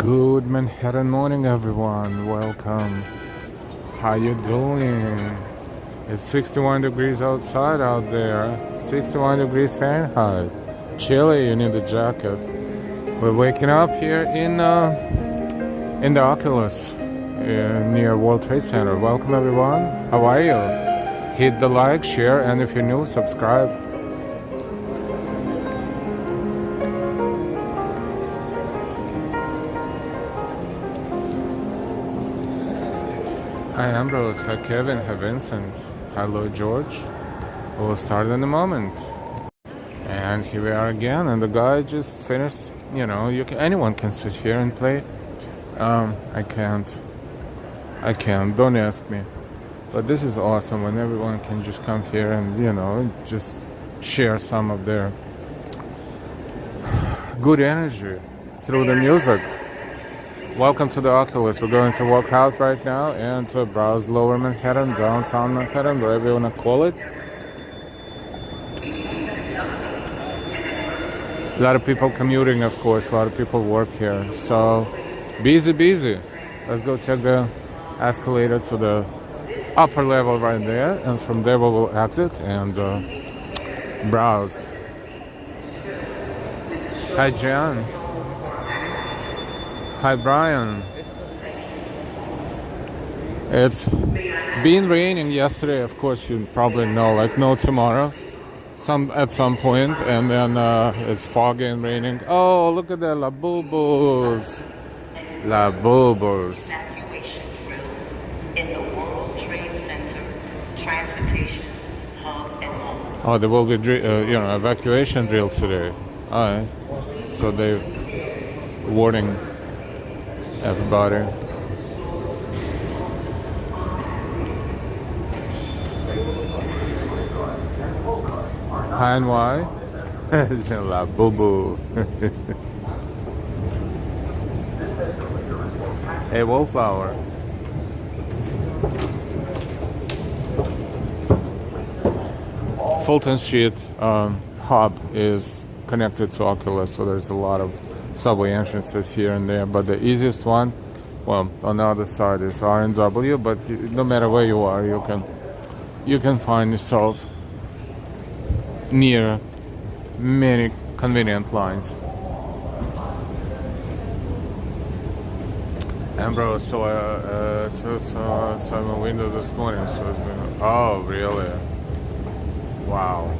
Good Manhattan morning, everyone. Welcome. How you doing? It's 61 degrees outside out there. 61 degrees Fahrenheit. Chilly. You need a jacket. We're waking up here in the Oculus near World Trade Center. Welcome, everyone. How are you? Hit the like, share, and if you're new, subscribe. Hi Ambrose, hi Kevin, hi Vincent, hello George. We'll start in a moment. And here we are again, and the guy just finished. You know, anyone can sit here and play. I can't. Don't ask me. But this is awesome when everyone can just come here and, you know, just share some of their good energy through the music. Welcome to the Oculus. We're going to walk out right now and browse Lower Manhattan, Downtown Manhattan, whatever you want to call it. A lot of people commuting, of course. A lot of people work here. So, busy. Let's go take the escalator to the upper level right there. And from there we will exit and browse. Hi, Jan. Hi Brian. It's been raining yesterday, of course you probably know, like no tomorrow. At some point, and then it's foggy and raining. Oh, look at the labubos. Labubos. In the World Trade Center transportation hub and mall. Oh, there will be evacuation drill today. Alright. So they're warning everybody. Hi and why? La boo boo. Hey, Wallflower. Fulton Street hub is connected to Oculus, so there's a lot of subway entrances here and there, but the easiest one, well, on the other side is R&W, but no matter where you are, you can find yourself near many convenient lines. Ambrose saw my window this morning, so it's been, oh really? Wow.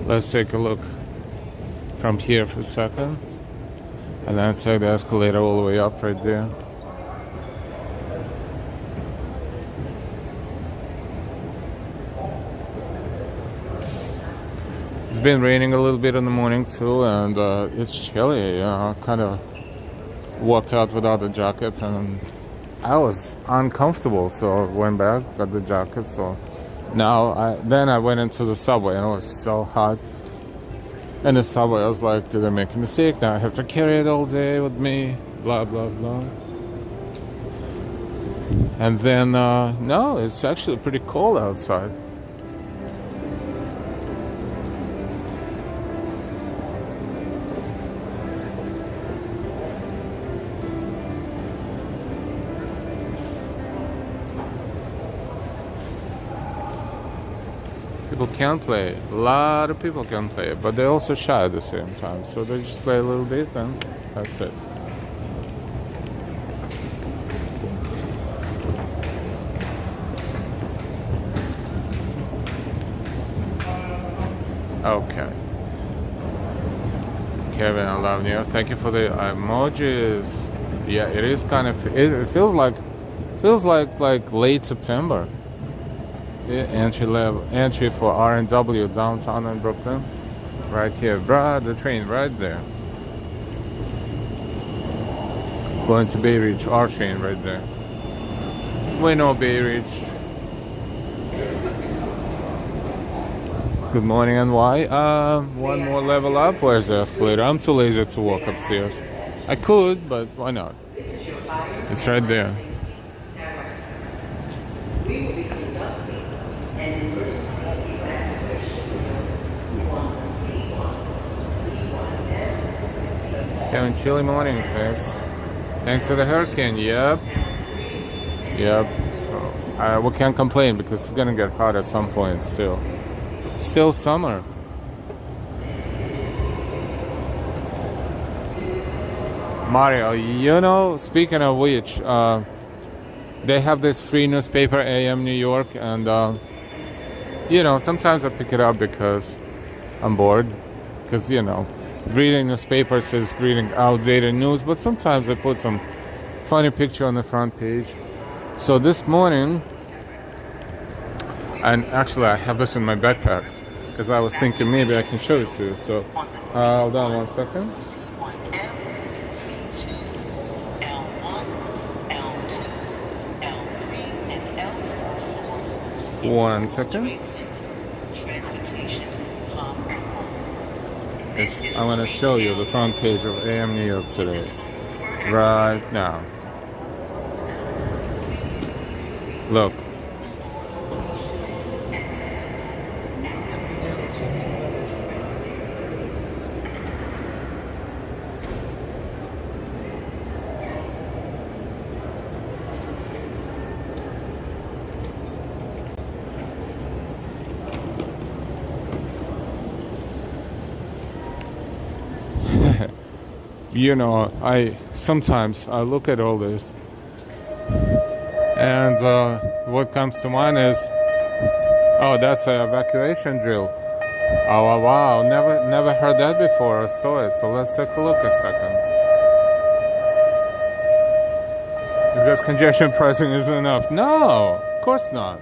Let's take a look from here for a second, and then take the escalator all the way up right there. It's been raining a little bit in the morning too, and it's chilly. I kind of walked out without a jacket, and I was uncomfortable, so I went back, got the jacket. So now I went into the subway, and it was so hot. And the subway, I was like, did I make a mistake? Now I have to carry it all day with me, blah blah blah. And then no, it's actually pretty cold outside. People can play. A lot of people can play, but they're also shy at the same time. So they just play a little bit and that's it. Okay. Kevin, I love you. Thank you for the emojis. Yeah, it is kind of. It feels like late September. Entry for R&W downtown in Brooklyn, right here, the train right there. Going to Bay Ridge, our train right there. We know Bay Ridge. Good morning, and why? One more level up. Where's the escalator? I'm too lazy to walk upstairs. I could, but why not? It's right there. Having chilly morning, thanks. Thanks to the hurricane, yep. Yep, so we can't complain because it's gonna get hot at some point still. Still summer. Mario, you know, speaking of which, they have this free newspaper, AM New York, and you know, sometimes I pick it up because I'm bored, because, you know, reading newspapers is reading outdated news, but sometimes I put some funny picture on the front page. So this morning, and actually I have this in my backpack, because I was thinking maybe I can show it to you, so hold on 1 second. One second. I'm going to show you the front page of AM New York today. Right now. Look. You know, sometimes I look at all this, and what comes to mind is, oh, that's an evacuation drill. Oh wow, never heard that before or saw it. So let's take a look a second. Because congestion pricing isn't enough. No, of course not.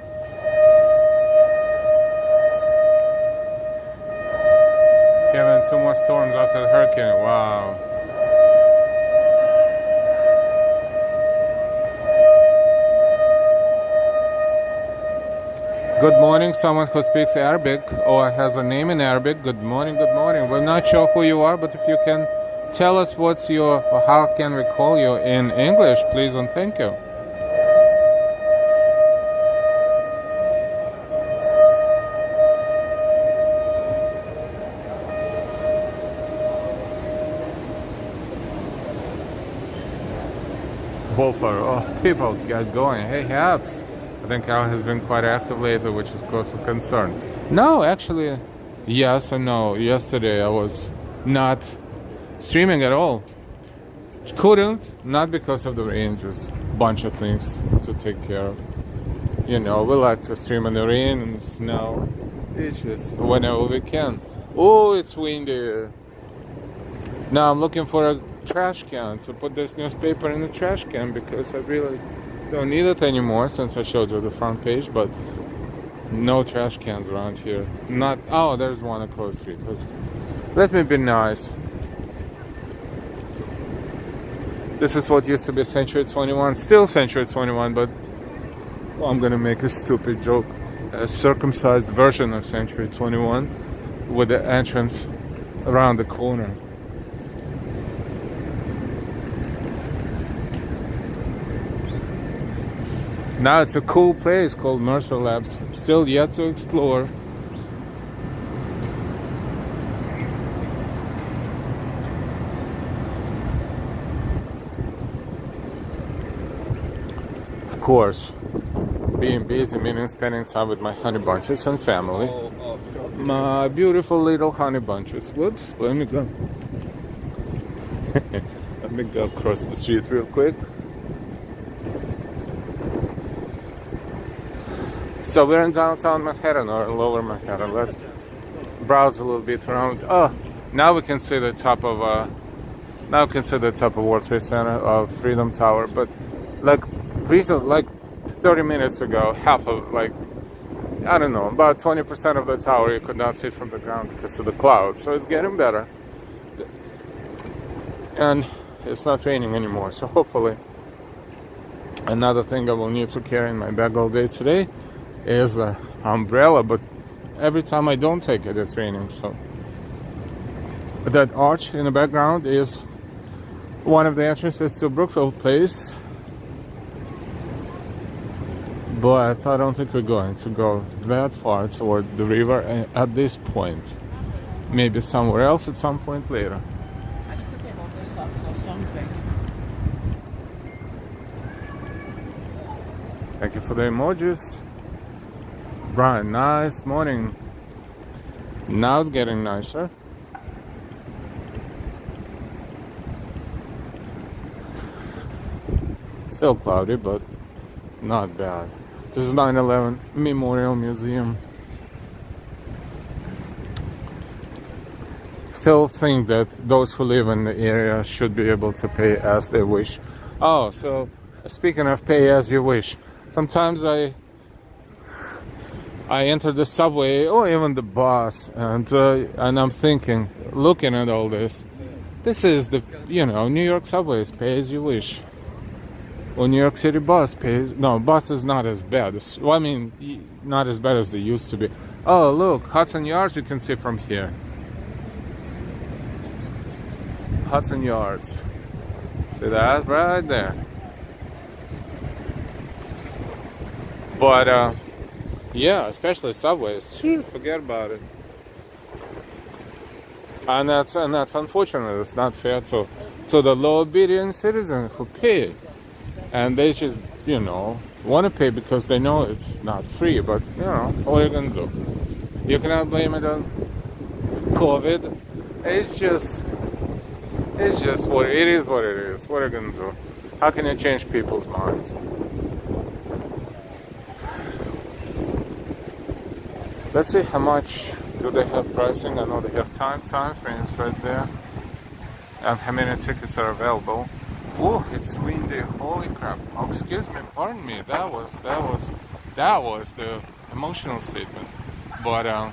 Kevin, 2 more storms after the hurricane. Wow. Good morning, someone who speaks Arabic or has a name in Arabic. Good morning, good morning. We're not sure who you are, but if you can tell us what's your, or how can we call you in English, please and thank you. Wolfer, oh, people get going. Hey, Habs. I think Al has been quite active lately, which is cause for concern. No, actually, yes and no. Yesterday I was not streaming at all. Couldn't, not because of the rain, just a bunch of things to take care of. You know, we like to stream in the rain and the snow. It's just whenever we can. Oh, it's windy. Now I'm looking for a trash can to put this newspaper in the trash can because I really don't need it anymore since I showed you the front page, but no trash cans around here. Not, oh, there's one across the street. Let me be nice. This is what used to be Century 21, still Century 21, but well, I'm gonna make a stupid joke. A circumcised version of Century 21 with the entrance around the corner. Now it's a cool place called Mercer Labs, still yet to explore. Of course, being busy meaning spending time with my honey bunches and family. My beautiful little honey bunches. Whoops, let me go. Let me go across the street real quick. So we're in downtown Manhattan or in lower Manhattan. Let's browse a little bit around. Oh, now we can see the top of World Trade Center of Freedom Tower. But like 30 minutes ago, half of I don't know, about 20% of the tower you could not see from the ground because of the clouds. So it's getting better, and it's not raining anymore. So hopefully, another thing I will need to carry in my bag all day today is the umbrella, but every time I don't take it, it's raining. So that arch in the background is one of the entrances to Brookfield Place. but I don't think we're going to go that far toward the river at this point. Maybe somewhere else at some point later. I need to take all this socks or something. Thank you for the emojis. Brian, nice morning. Now it's getting nicer. Still cloudy, but not bad. This is 9/11 Memorial Museum. Still think that those who live in the area should be able to pay as they wish. Oh, so speaking of pay as you wish, sometimes I enter the subway or even the bus, and I'm thinking, looking at all this, this is the New York subways pay as you wish. Well, New York City bus pays. No, bus is not as bad. Well, I mean, not as bad as they used to be. Oh, look, Hudson Yards you can see from here. Hudson Yards. See that right there. But yeah, especially subways. Forget about it. And that's unfortunate. It's not fair to the low-obedient citizens who pay. And they just, want to pay because they know it's not free. But, what are you going to do? You cannot blame it on COVID. It's just what it is. What it is. What are you going to do? How can you change people's minds? Let's see how much do they have pricing. I know they have time frames right there. And how many tickets are available. Oh, it's windy. Holy crap. Oh, excuse me. Pardon me. That was the emotional statement. But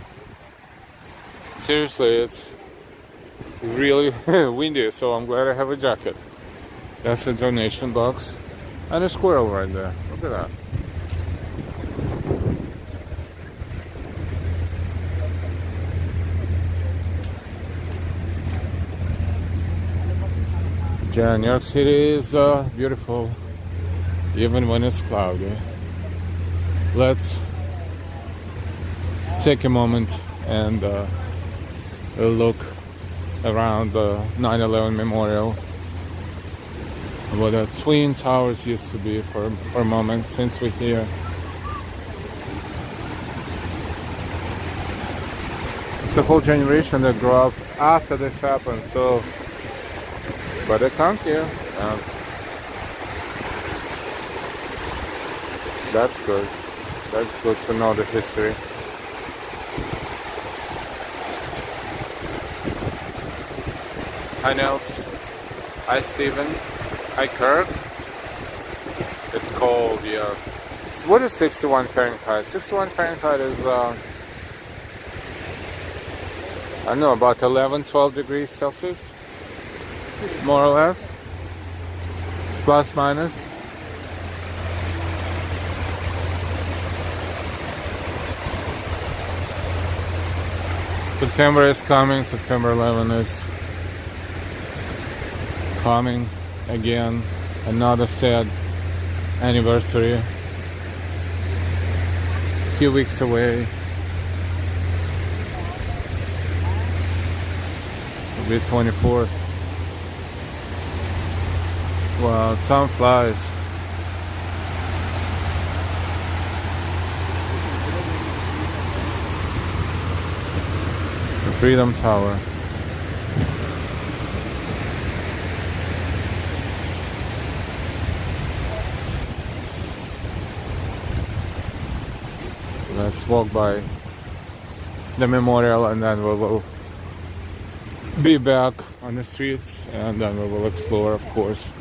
seriously, it's really windy, so I'm glad I have a jacket. That's a donation box. And a squirrel right there. Look at that. Yeah, New York City is beautiful, even when it's cloudy. Let's take a moment and look around the 9/11 Memorial, where the Twin Towers used to be for a moment, since we're here. It's the whole generation that grew up after this happened, so. But I come here. That's good. That's good to know the history. Hi Nels. Hi Steven. Hi Kirk. It's cold, yes. What is 61 Fahrenheit? 61 Fahrenheit is, I don't know, about 11-12 degrees Celsius? More or less, plus minus. September is coming. September 11 is coming again. Another sad anniversary. A few weeks away. It'll be 24th. Wow, time flies. The Freedom Tower. Let's walk by the memorial and then we will be back on the streets and then we will explore, of course,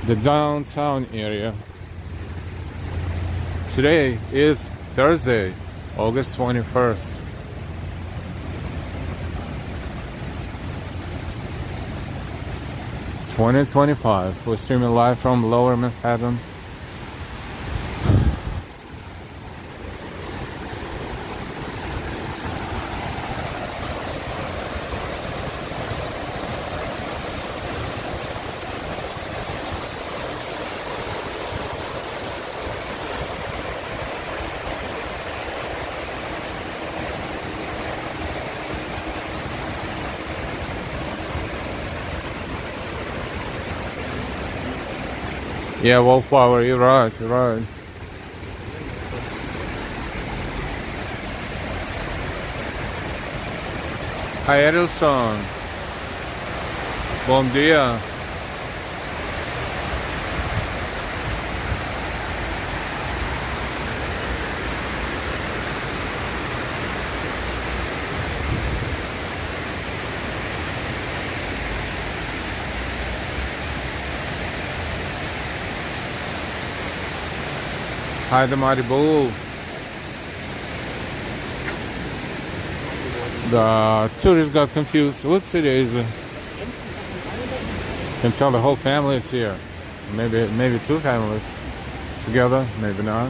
the downtown area. Today is Thursday, August 21st. (2025). We're streaming live from Lower Manhattan. Yeah, Wallflower, you're right, you're right. Hi Edelson. Bom dia. Hi, the Mighty Bull. The tourists got confused. Whoops, it is. You can tell the whole family is here. Maybe two families together, maybe not.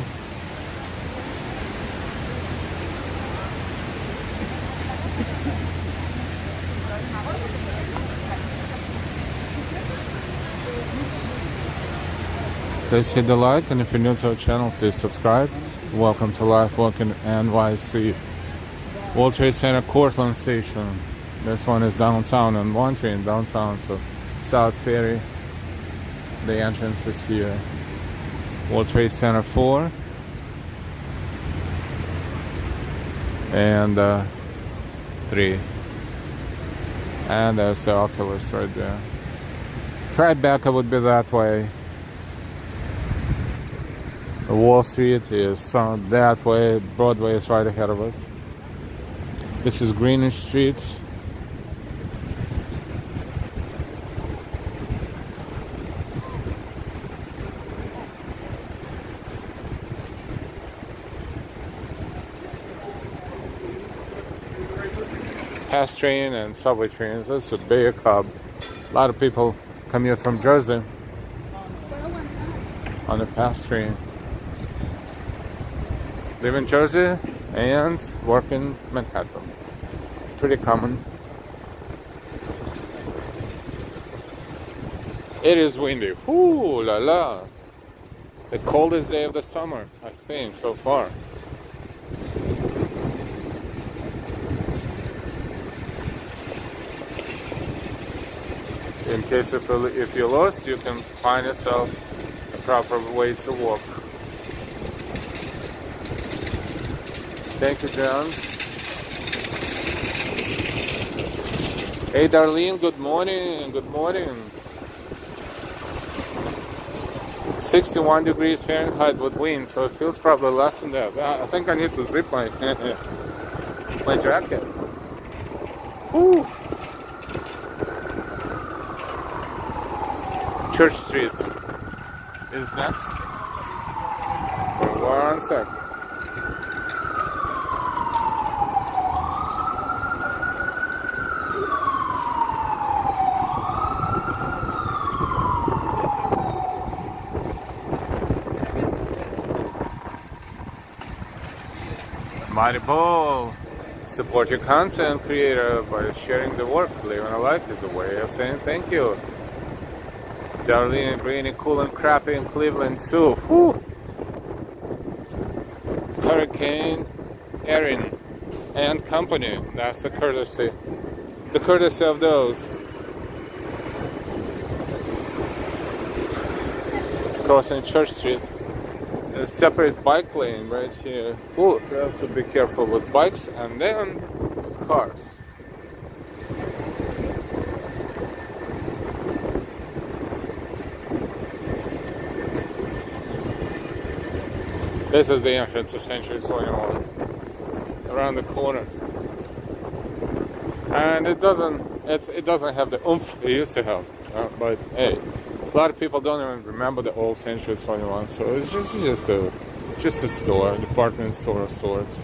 Please hit the like, and if you're new to our channel, please subscribe. Welcome to Life Walking NYC. World Trade Center Cortlandt Station. This one is downtown and one train downtown, so South Ferry. The entrance is here. World Trade Center 4 and 3. And there's the Oculus right there. Tribeca would be that way. Wall Street is that way. Broadway is right ahead of us. This is Greenwich Street. Pass train and subway trains. That's a big hub. A lot of people come here from Jersey on the pass train. Live in Jersey and work in Manhattan. Pretty common. It is windy. Ooh la la. The coldest day of the summer, I think, so far. In case if you're lost, you can find yourself a proper way to walk. Thank you, John. Hey, Darlene, good morning. Good morning. 61 degrees Fahrenheit with wind, so it feels probably less than that. I think I need to zip my my jacket. Woo. Church Street is next. For 1 sec. Mighty Bull. Support your content creator by sharing the work. Living a life is a way of saying thank you. Darlene, rainy, cool and crappy in Cleveland too. Whew. Hurricane Erin and company. That's the courtesy. The courtesy of those. Crossing Church Street. A separate bike lane right here. Ooh, you have to be careful with bikes and then cars. This is the entrance to Century 21, around the corner, and it doesn't have the oomph it used to have. But hey, a lot of people don't even remember the old Century 21, so it's just a store, a department store of sorts.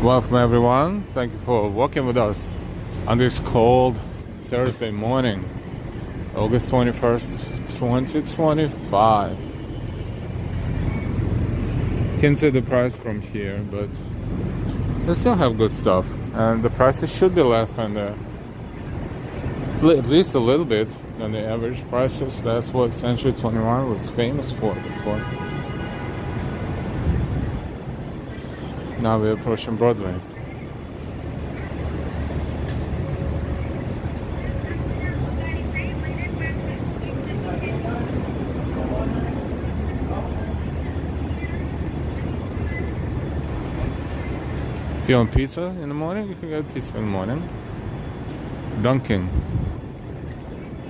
Welcome everyone, thank you for walking with us on this cold Thursday morning. August 21st, 2025. Can't see the price from here, but they still have good stuff. And the prices should be less than the, at least a little bit, than the average prices. That's what Century 21 was famous for before. Now we're approaching Broadway. If you want pizza in the morning, you can get pizza in the morning. Dunkin'.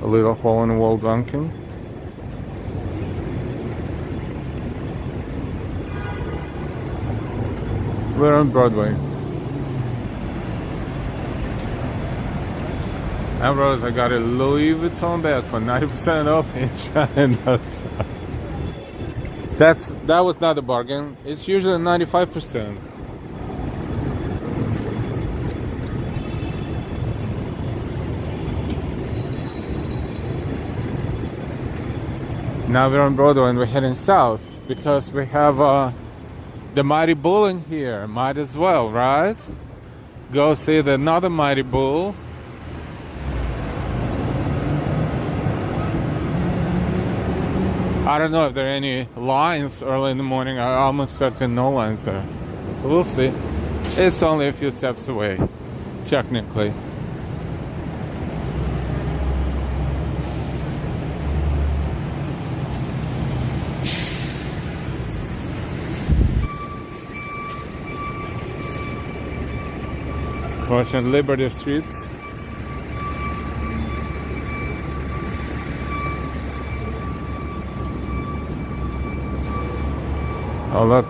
A little hole-in-the-wall Dunkin'. We're on Broadway. And Rose, I got a Louis Vuitton bag for 90% off in China. That was not a bargain. It's usually 95%. Now we're on Broadway and we're heading south because we have the Mighty Bull in here. Might as well, right? Go see another Mighty Bull. I don't know if there are any lines early in the morning. I'm expecting no lines there. So we'll see. It's only a few steps away, technically. Crossing Liberty Street. Oh look.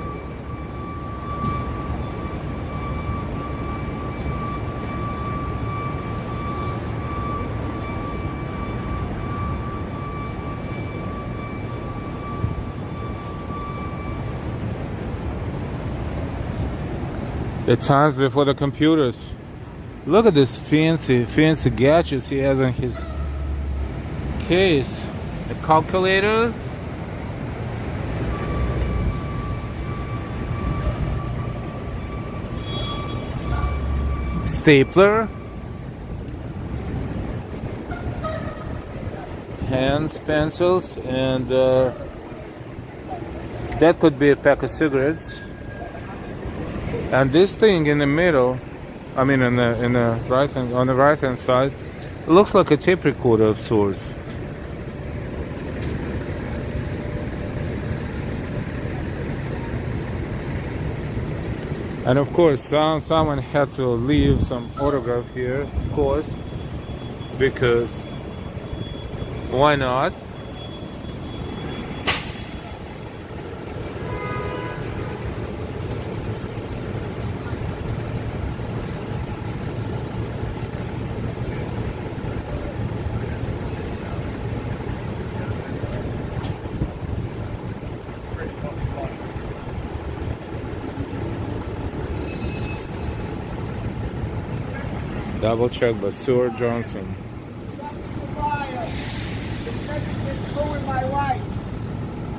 The times before the computers. Look at this fancy gadgets he has on his case. A calculator. Stapler. Pens, pencils, and that could be a pack of cigarettes. And this thing in the middle, I mean, in the right hand, on the right hand side, it looks like a tape recorder of sorts. And of course, someone had to leave some autograph here, of course, because why not? Double check by Stuart Johnson. It's going my right.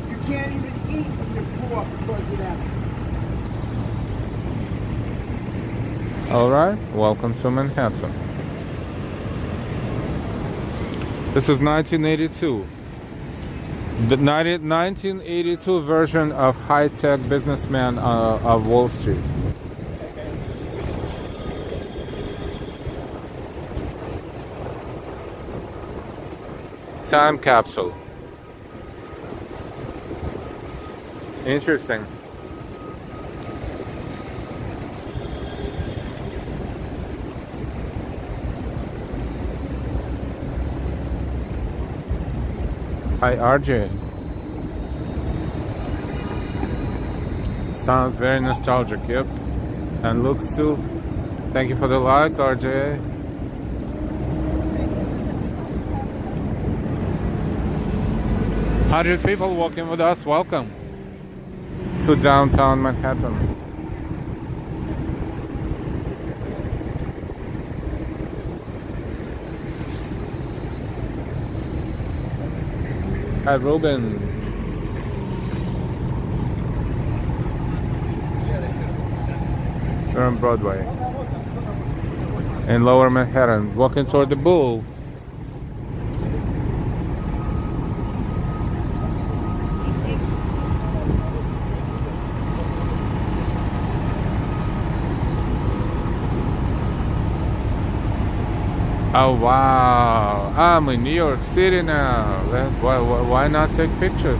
You can't even eat when you're poor because of that. Alright, welcome to Manhattan. This is 1982. The 1982 version of high-tech businessman of Wall Street. Time capsule. Interesting. Hi RJ. Sounds very nostalgic, yep. And looks too. Thank you for the like, RJ. 100 people walking with us. Welcome to downtown Manhattan. Hi, Ruben. We're on Broadway. In Lower Manhattan, walking toward the Bull. Oh wow, I'm in New York City now. Why not take pictures?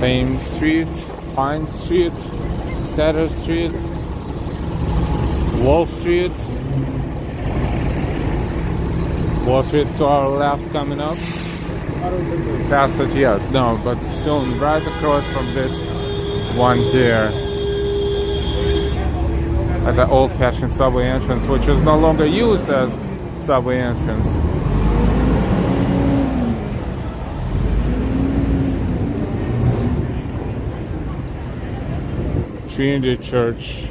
Thames Street, Pine Street, Sutter Street, Wall Street. Wall Street to our left coming up. Past it yet, no, but soon, right across from this one here. At the old-fashioned subway entrance, which is no longer used as subway entrance. Trinity Church.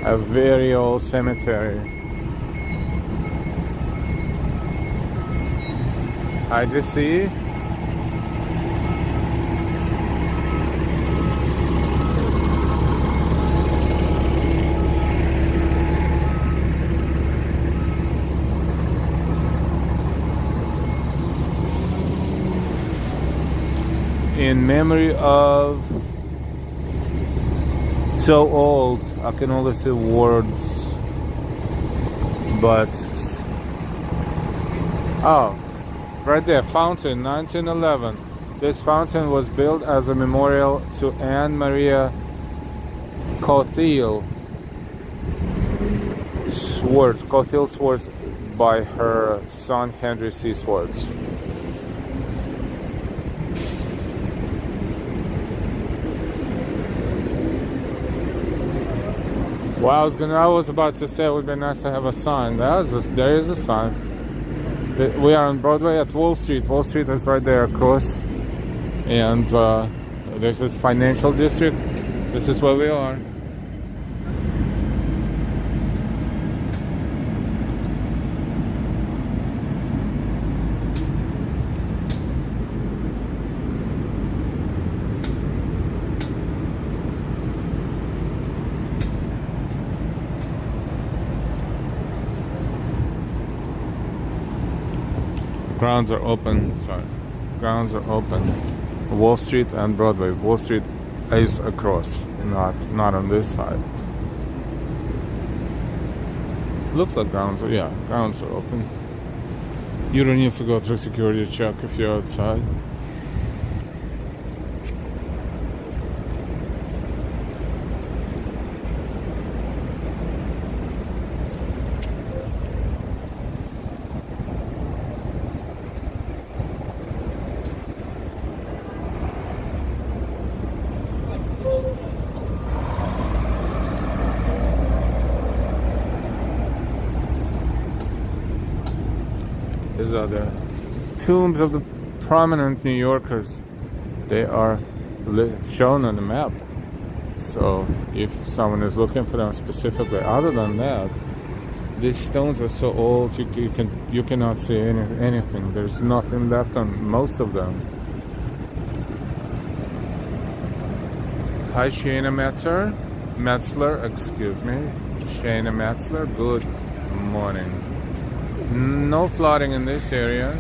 A very old cemetery. Hi, DC. In memory of so old, I can only say words, but oh, right there, fountain, 1911. This fountain was built as a memorial to Anne Maria Cothiel Swartz by her son Henry C. Swartz. Well, I was about to say it would be nice to have a sign. There is a sign. We are on Broadway at Wall Street. Wall Street is right there across. And this is financial district. This is where we are. Grounds are open. Sorry, grounds are open. Wall Street and Broadway. Wall Street is across, not on this side. Looks like grounds are open. You don't need to go through security check if you're outside. These are the tombs of the prominent New Yorkers. They are shown on the map. So if someone is looking for them specifically, other than that, these stones are so old you cannot see anything. There's nothing left on most of them. Hi, Shayna Metzler, excuse me. Shayna Metzler, good morning. No flooding in this area,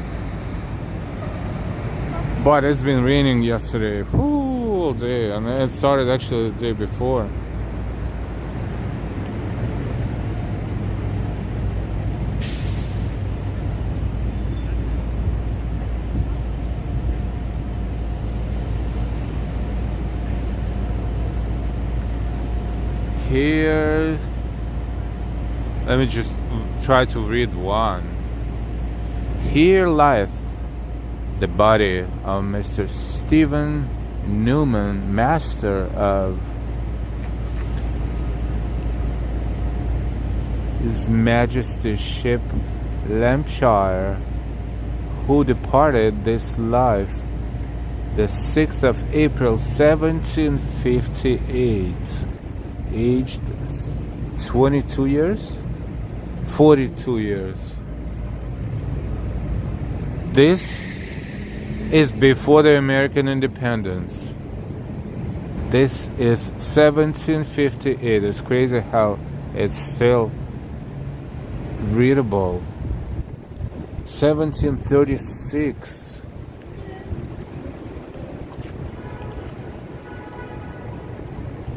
but it's been raining yesterday all day, and it started actually the day before. Here Let me just try to read one. Here lieth the body of Mr. Stephen Newman, master of His Majesty's ship Lampshire, who departed this life the 6th of April 1758, aged 22 years? 42 years. This is before the American independence. This is 1758. It's crazy how it's still readable. 1736.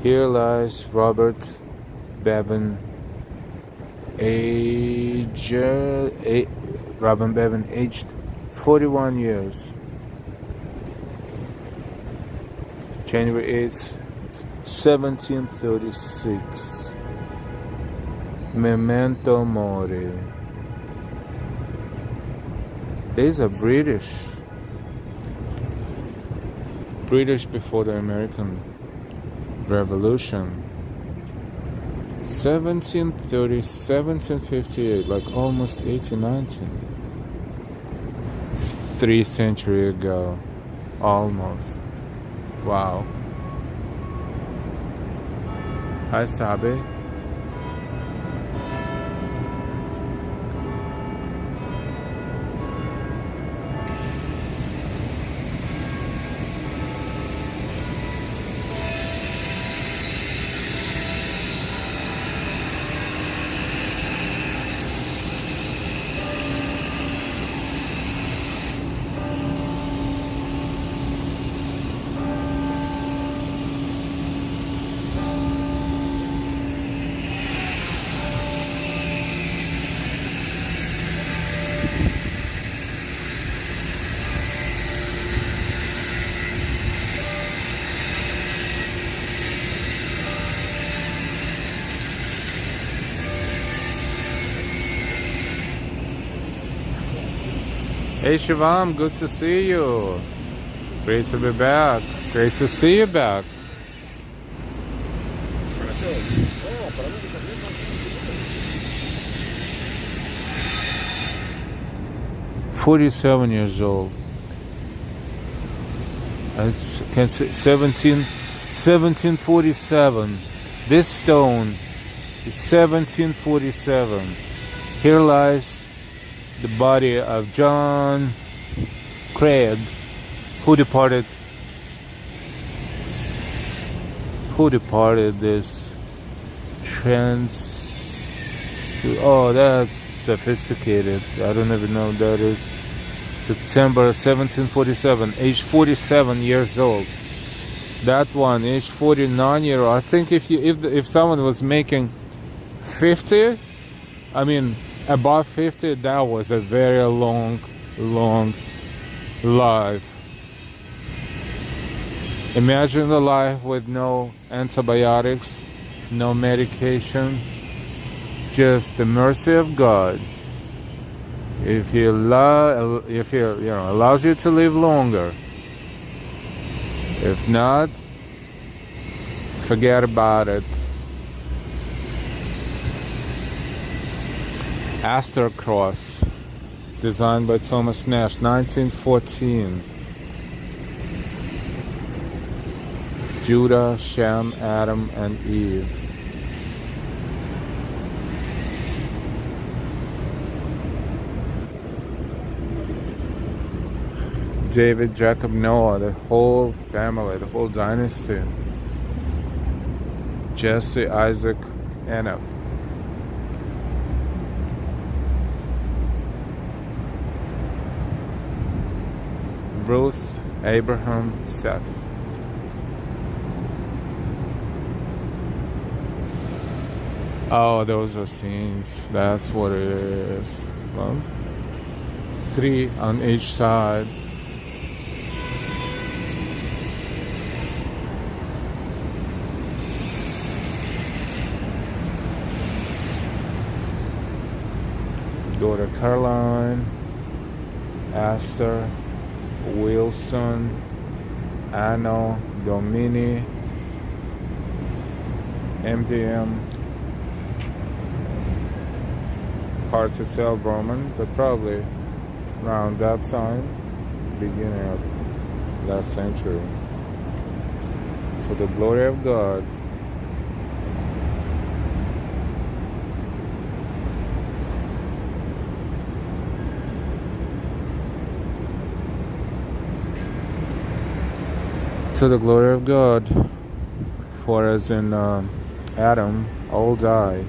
Here lies Robert Bevan, aged 41 years. January 8th, 1736. Memento Mori. These are British. British before the American Revolution. 1730, 1758, like almost 1819. 3 centuries ago. Almost. Wow. Hi, Sabe. Hey Shivam, good to see you. Great to be back. Great to see you back. "47 years old. That's 1747. This stone is 1747. Here lies the body of John Craig, who departed this oh, that's sophisticated. I don't even know what that is. September 1747, age 47 years old. That one, age 49 year old. I think if someone was making 50, I mean above 50, that was a very long life. Imagine the life with no antibiotics, no medication, just the mercy of God. If He allows you to live longer. If not, forget about it. Astor Cross, designed by Thomas Nash, 1914. Judah, Shem, Adam, and Eve. David, Jacob, Noah, the whole family, the whole dynasty. Jesse, Isaac, Enoch. Ruth, Abraham, Seth. Oh, those are scenes. That's what it is. Well, 3 on each side. daughter Caroline, Esther, Wilson, Anno, Domini, MDM. Hard to tell Roman, but probably around that time, beginning of last century. To the glory of God. To the glory of God. For as in Adam all die,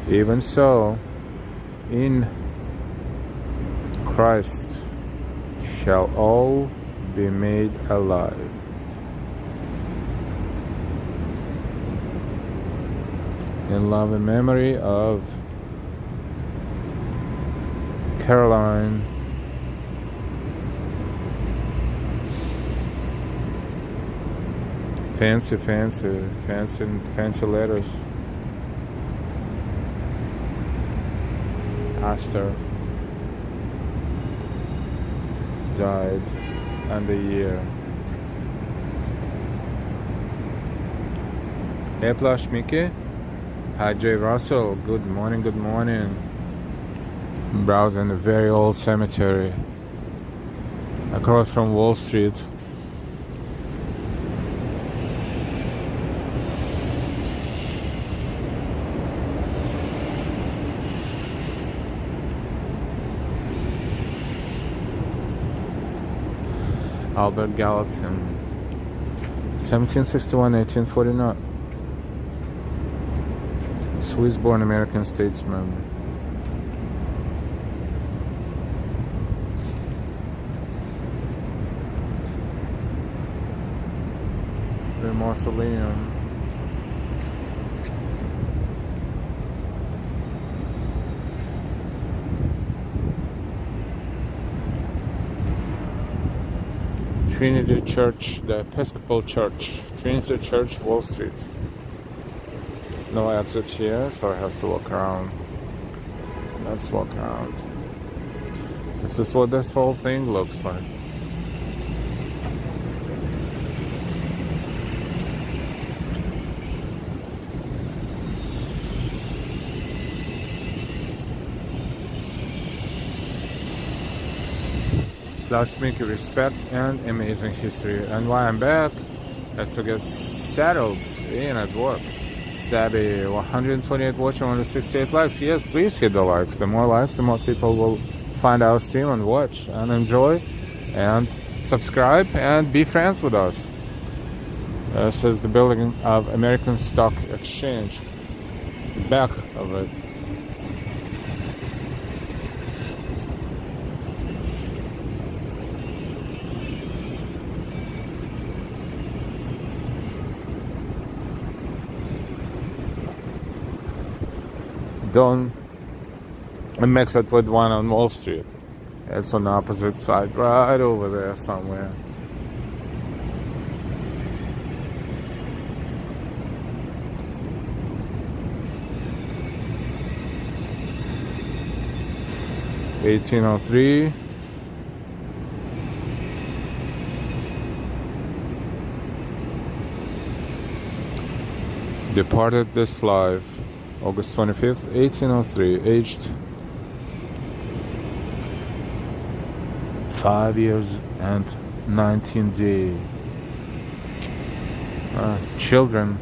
even so in Christ shall all be made alive. In love and memory of Caroline, fancy letters. Esther died and the year. Hey Plush Mickey. Hi Jay Russell. Good morning, good morning. Browsing a very old cemetery across from Wall Street. Albert Gallatin, 1761-1849, Swiss-born American statesman. The mausoleum. Trinity Church, the Episcopal Church, Trinity Church, Wall Street. No exit here, so I have to walk around. Let's walk around. This is what this whole thing looks like. Mickey, respect and amazing history. And why I'm back, that's to get settled in at work. Sabby, 128 watching, 168 likes. Yes, please hit the likes. The more likes, the more people will find our stream and watch and enjoy and subscribe and be friends with us. This is the building of American Stock Exchange. Back of it. Don't mix it with one on Wall Street. It's on the opposite side, right over there somewhere. (1803). Departed this life August 25th, 1803, aged 5 years and 19 days. Children.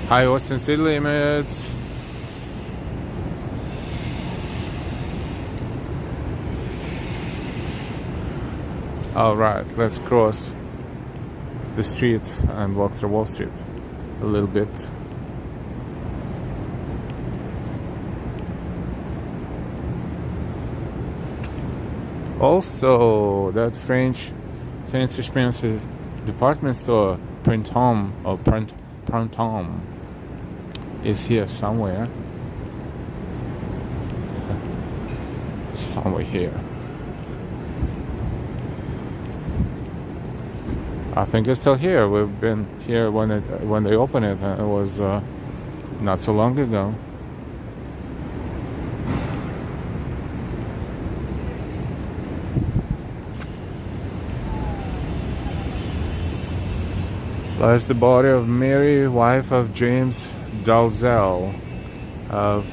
Hi Austin City Limits. Alright, let's cross the street and walk through Wall Street a little bit. Also, that French fancy schmancy department store, Printemps is here somewhere. somewhere here. I think it's still here. We've been here when they opened it. It was not so long ago. Lies the body of Mary, wife of James Dalzell of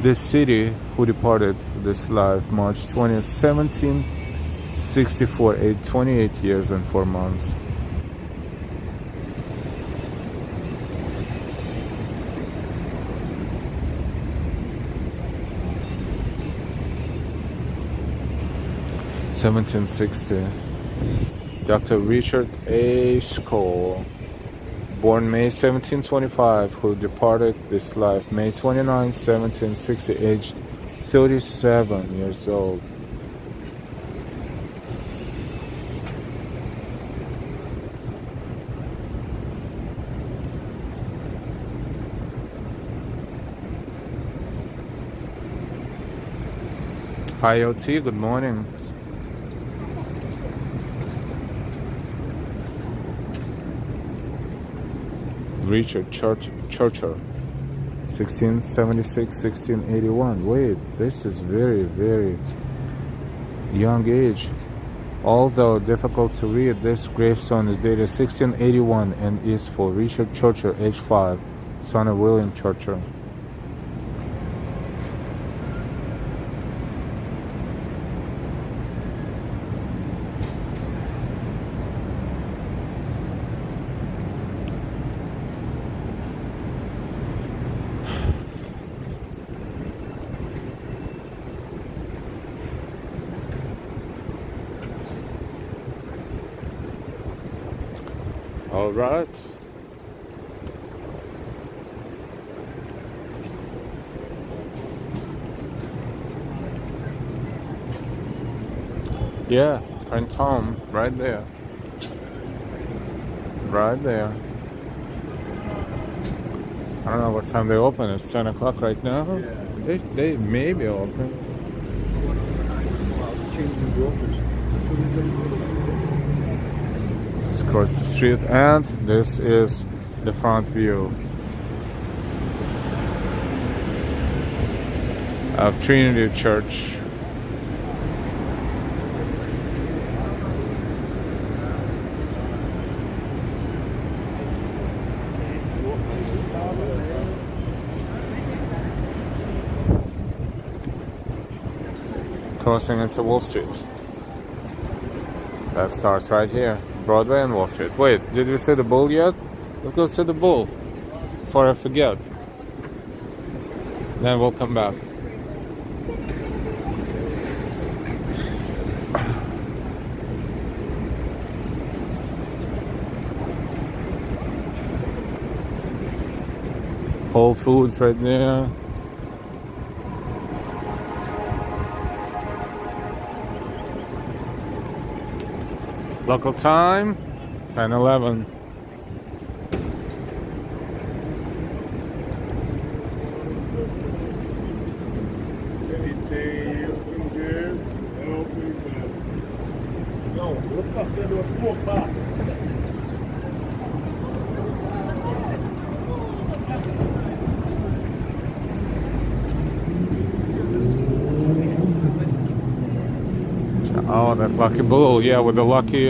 this city, who departed this life March 20th, 1764, aged 28 years and 4 months. (1760). Dr. Richard A. Skoll, born May 1725, who departed this life May 29, 1760, aged 37 years old. Hi OT, good morning. Richard Churcher, 1676-1681. Wait, this is very, very young age. Although difficult to read, this gravestone is dated 1681 and is for Richard Churcher, age 5, son of William Churcher. All right. Yeah, Friend Tom, right there. Right there. I don't know what time they open. It's 10 o'clock right now. Yeah. They may be open. Let's cross the street, and this is the front view of Trinity Church. Crossing into Wall Street. That starts right here. Broadway and Wall Street. Wait, did we see the bull yet? Let's go see the bull before I forget. Then we'll come back. Whole Foods right there. Local time, 10:11. Anything you can give, help me back. No, look up there to a smoke box. Oh, that lucky bull, yeah, with the lucky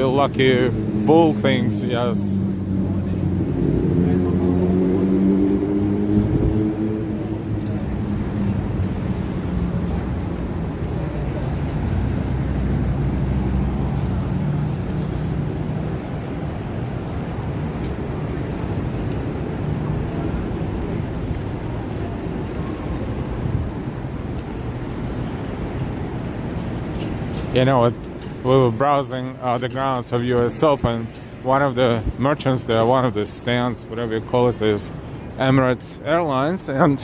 bull things, yes. You know, we were browsing the grounds of US Open. One of the merchants there, one of the stands, whatever you call it, is Emirates Airlines, and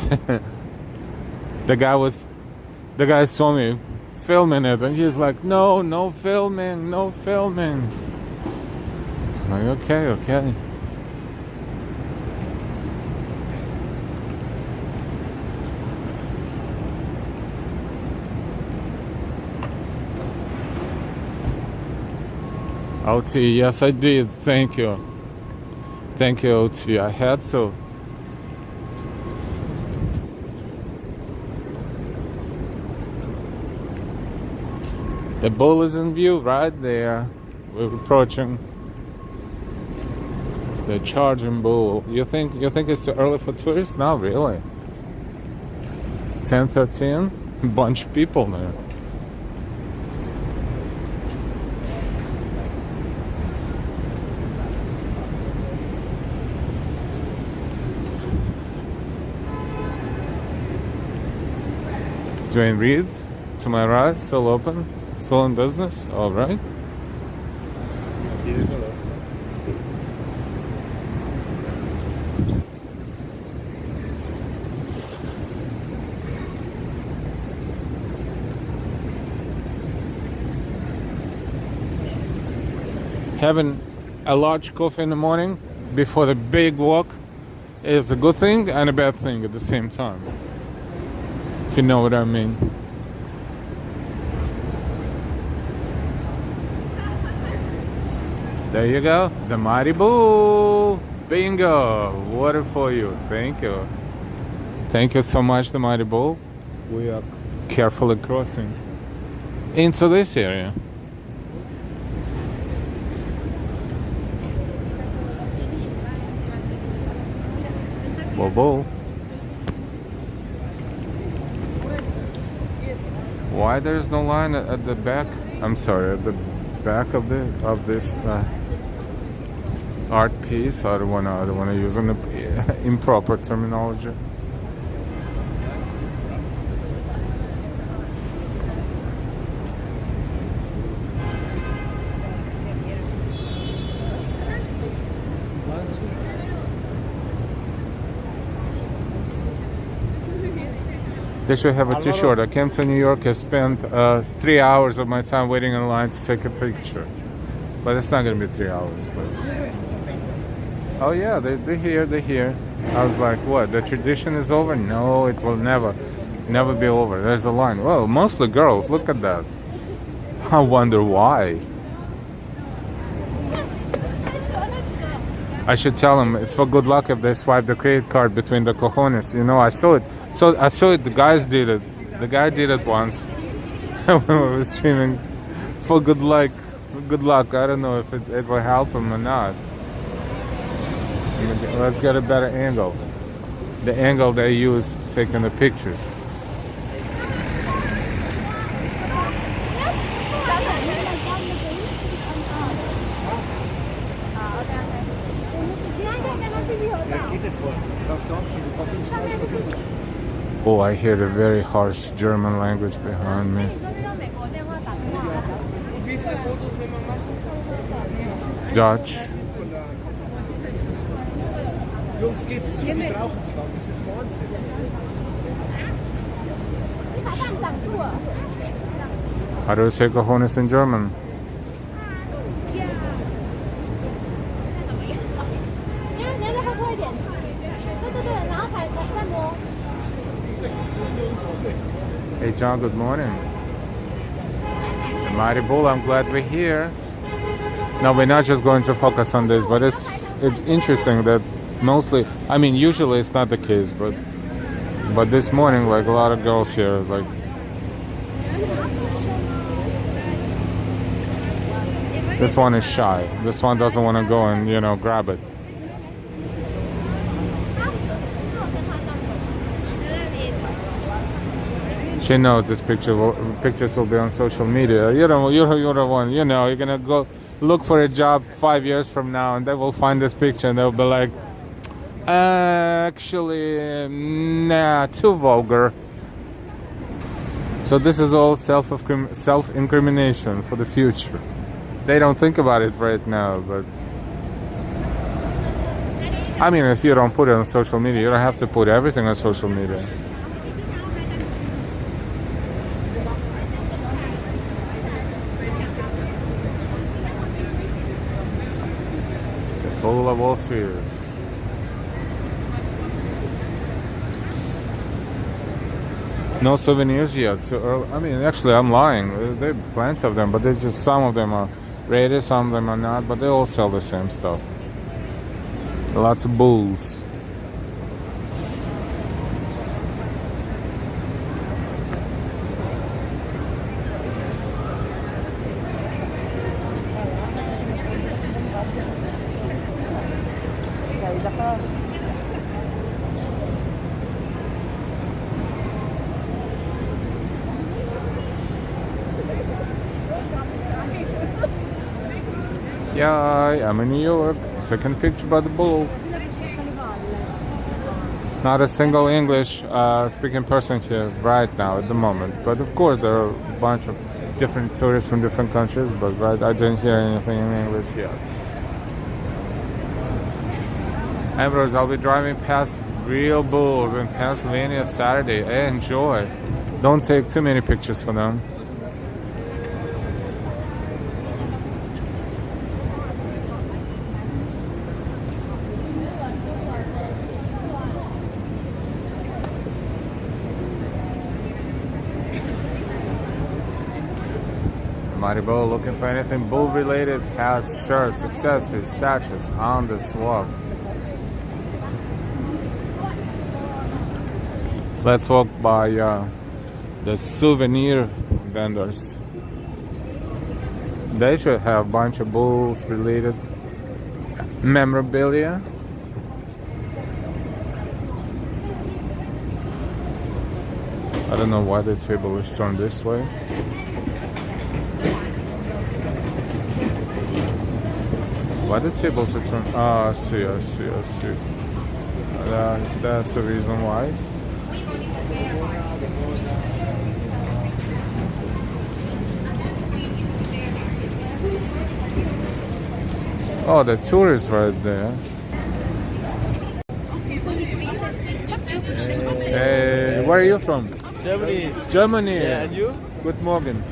the guy saw me filming it, and he's like, no filming, no filming. I'm like, okay. OT, yes I did. Thank you. Thank you, OT. I had to. The bull is in view right there. We're approaching the charging bull. You think it's too early for tourists? Not really. 10:13, bunch of people there. Dwayne Reed to my right, still open, still in business. All right. Having a large coffee in the morning before the big walk is a good thing and a bad thing at the same time, if you know what I mean. There you go, the mighty bull. Bingo, water for you. Thank you. Thank you so much, the mighty bull. We are carefully crossing into this area. Bull. Why there's no line at the back? I'm sorry, at the back of this art piece. I don't wanna use an improper terminology. They should have a t-shirt. I came to New York, I spent 3 hours of my time waiting in line to take a picture. But it's not going to be 3 hours. But oh yeah, they're here. I was like, what, the tradition is over? No, it will never be over. There's a line. Well, mostly girls, look at that. I wonder why. I should tell them it's for good luck if they swipe the credit card between the cojones. You know, I saw it. So I saw it. The guys did it. The guy did it once when we were streaming. For good luck. Good luck. I don't know if it will help him or not. Let's get a better angle. The angle they use taking the pictures. Oh, I hear the very harsh German language behind me. Dutch. Jungs, geht's zu, die brauchen es lang, das ist Wahnsinn. How do you say cojones in German? Hey John, good morning. The mighty bull, I'm glad we're here. No, we're not just going to focus on this, but it's interesting that mostly, I mean, usually it's not the case, but this morning, like a lot of girls here, like this one is shy. This one doesn't want to go and, you know, grab it. She knows this pictures will be on social media. You know, you're the one. You know, you're gonna go look for a job 5 years from now, and they will find this picture, and they'll be like, actually, nah, too vulgar. So this is all self-incrimination for the future. They don't think about it right now, but I mean, if you don't put it on social media, you don't have to put everything on social media. Bull of Wall Street. No souvenirs yet. Too early. I mean, actually, I'm lying. There are plenty of them, but there's just some of them are rated, some of them are not, but they all sell the same stuff. Lots of bulls. Yeah, I'm in New York. Taking picture by the bull. Not a single English speaking person here right now at the moment. But of course there are a bunch of different tourists from different countries, but right, I didn't hear anything in English yet. Anyways, I'll be driving past real bulls in Pennsylvania Saturday. Enjoy. Don't take too many pictures for them. Mighty Bull, looking for anything bull related, hats, shirts, accessories, statues on the swap. Let's walk by the souvenir vendors. They should have a bunch of bulls related memorabilia. I don't know why the table is turned this way. Why the tables are turned? Ah, I see. That's the reason why. Oh, the tour is right there. Hey, where are you from? Germany. Germany. Yeah, and you? Good morning.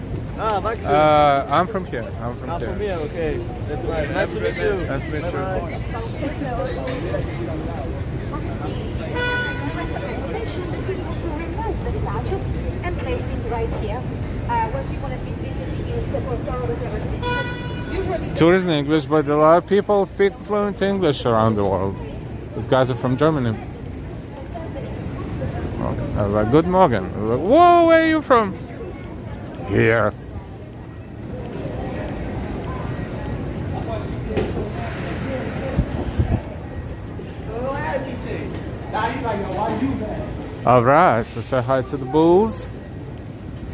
Ah, danke schön. I'm from here. I'm from here. From here, okay. That's nice. Nice to meet you. Nice to meet you. Bye-bye. The statue and placed it right here, where people have been visiting it for photos ever since. Usually, Tourists in English, but a lot of people speak fluent English around the world. These guys are from Germany. I was like, good morning. I was like, whoa, where are you from? Here. All right, so say hi to the bulls,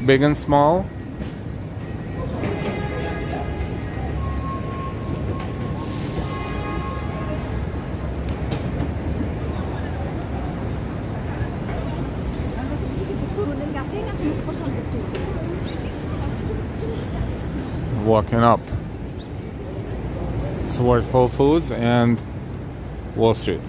big and small. Walking up toward Whole Foods and Wall Street.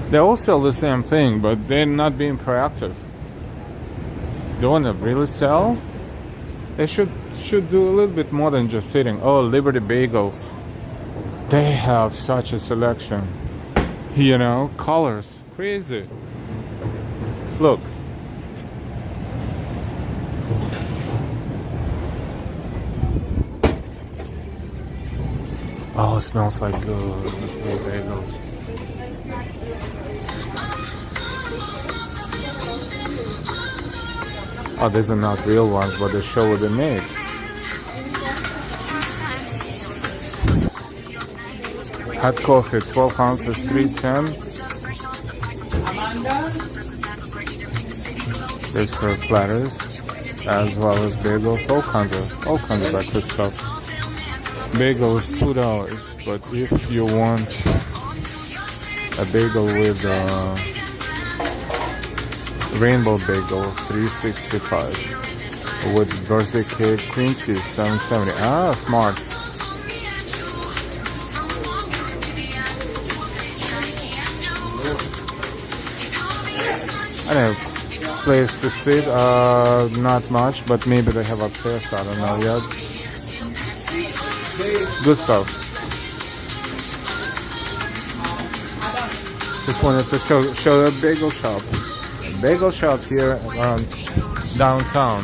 They all sell the same thing, but they're not being proactive. If they want to really sell, they should do a little bit more than just sitting. Oh, Liberty Bagels. They have such a selection. You know, colors. Crazy. Look. Oh, it smells like good bagels. Oh, these are not real ones, but they show what they made. Hot coffee, 12 ounces, $3.10. They serve platters, as well as bagels, all kinds of breakfast stuff. Bagel is $2, but if you want a bagel with rainbow bagel, $3.65. With birthday cake, cream cheese, $7.70. Ah, smart. I have place to sit, not much, but maybe they have upstairs, I don't know yet. Good stuff. Just wanted to show a bagel shop. A bagel shop here around downtown.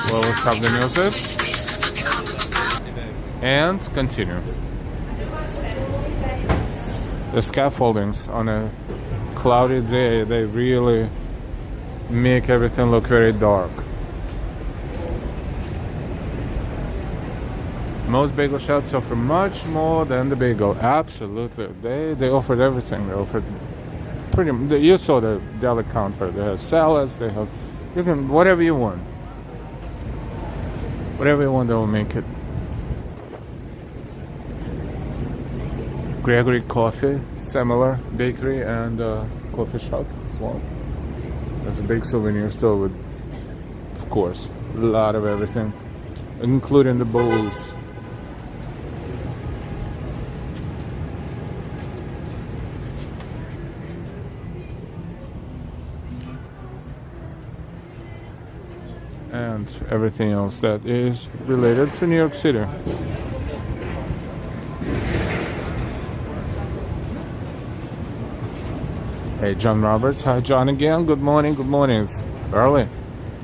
Well, let's stop the music and continue. The scaffoldings on a cloudy day, they really make everything look very dark. Most bagel shops offer much more than the bagel. Absolutely, they offered everything. They offered you saw the deli counter. They have salads. They have whatever you want. Whatever you want, they will make it. Gregory Coffee, similar bakery and coffee shop as well. That's a big souvenir store with, of course, a lot of everything, including the bowls. And everything else that is related to New York City. Hey, John Roberts. Hi, John again. Good morning. Good morning. It's early.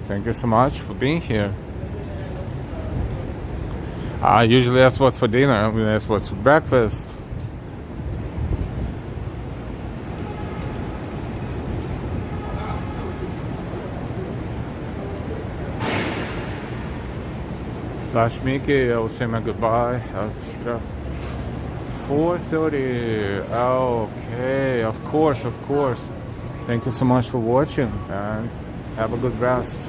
Thank you so much for being here. I usually ask what's for dinner. I'm going to ask what's for breakfast. Flash Mickey, I will say my goodbye. 4:30. Okay, of course. Thank you so much for watching and have a good rest.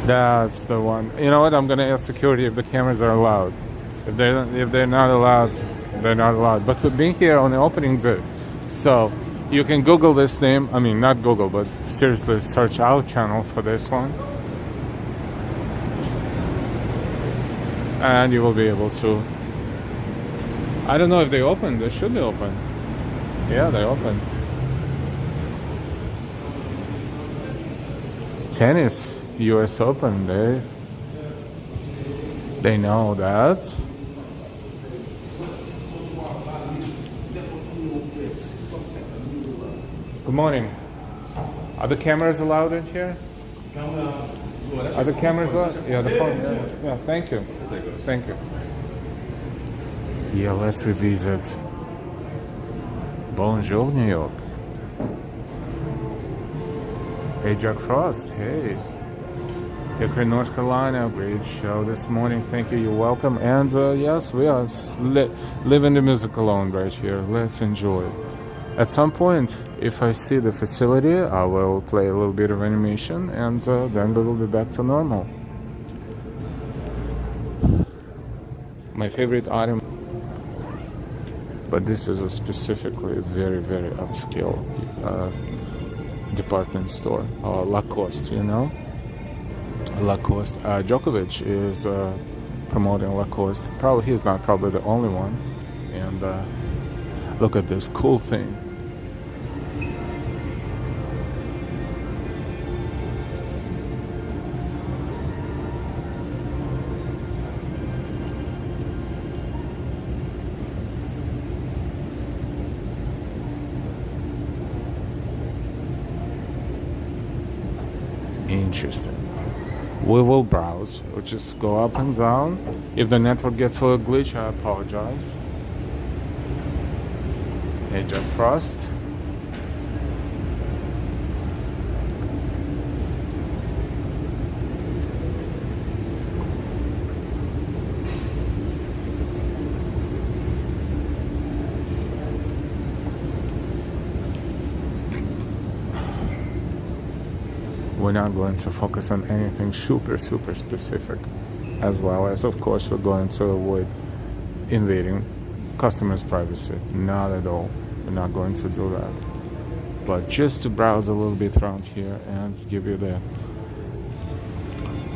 That's the one. You know what? I'm gonna ask security if the cameras are allowed. If they're not allowed, they're not allowed. But we've been here on the opening day, so you can Google this name. I mean, not Google, but seriously, search our channel for this one, and you will be able to. I don't know if they open. They should be open. Yeah, they open. Tennis. US Open, they know that. Good morning. Are the cameras allowed in here? Are the cameras allowed? Yeah, the phone. Yeah, thank you. Thank you. Yeah, let's revisit. Bonjour, New York. Hey, Jack Frost. Hey. Hickory, North Carolina, great show this morning. Thank you. You're welcome. And yes, we are living the music alone right here. Let's enjoy it. At some point, if I see the facility, I will play a little bit of animation, and then we will be back to normal. My favorite item, but this is a specifically very, very upscale department store, Lacoste, you know. Lacoste. Djokovic is promoting Lacoste. He's not probably the only one. And look at this cool thing. Interesting. We will browse. We'll just go up and down. If the network gets a little glitch, I apologize. Hey, Jack Frost. We're not going to focus on anything super specific, as well as, of course, we're going to avoid invading customers' privacy. Not at all. We're not going to do that. But just to browse a little bit around here and give you the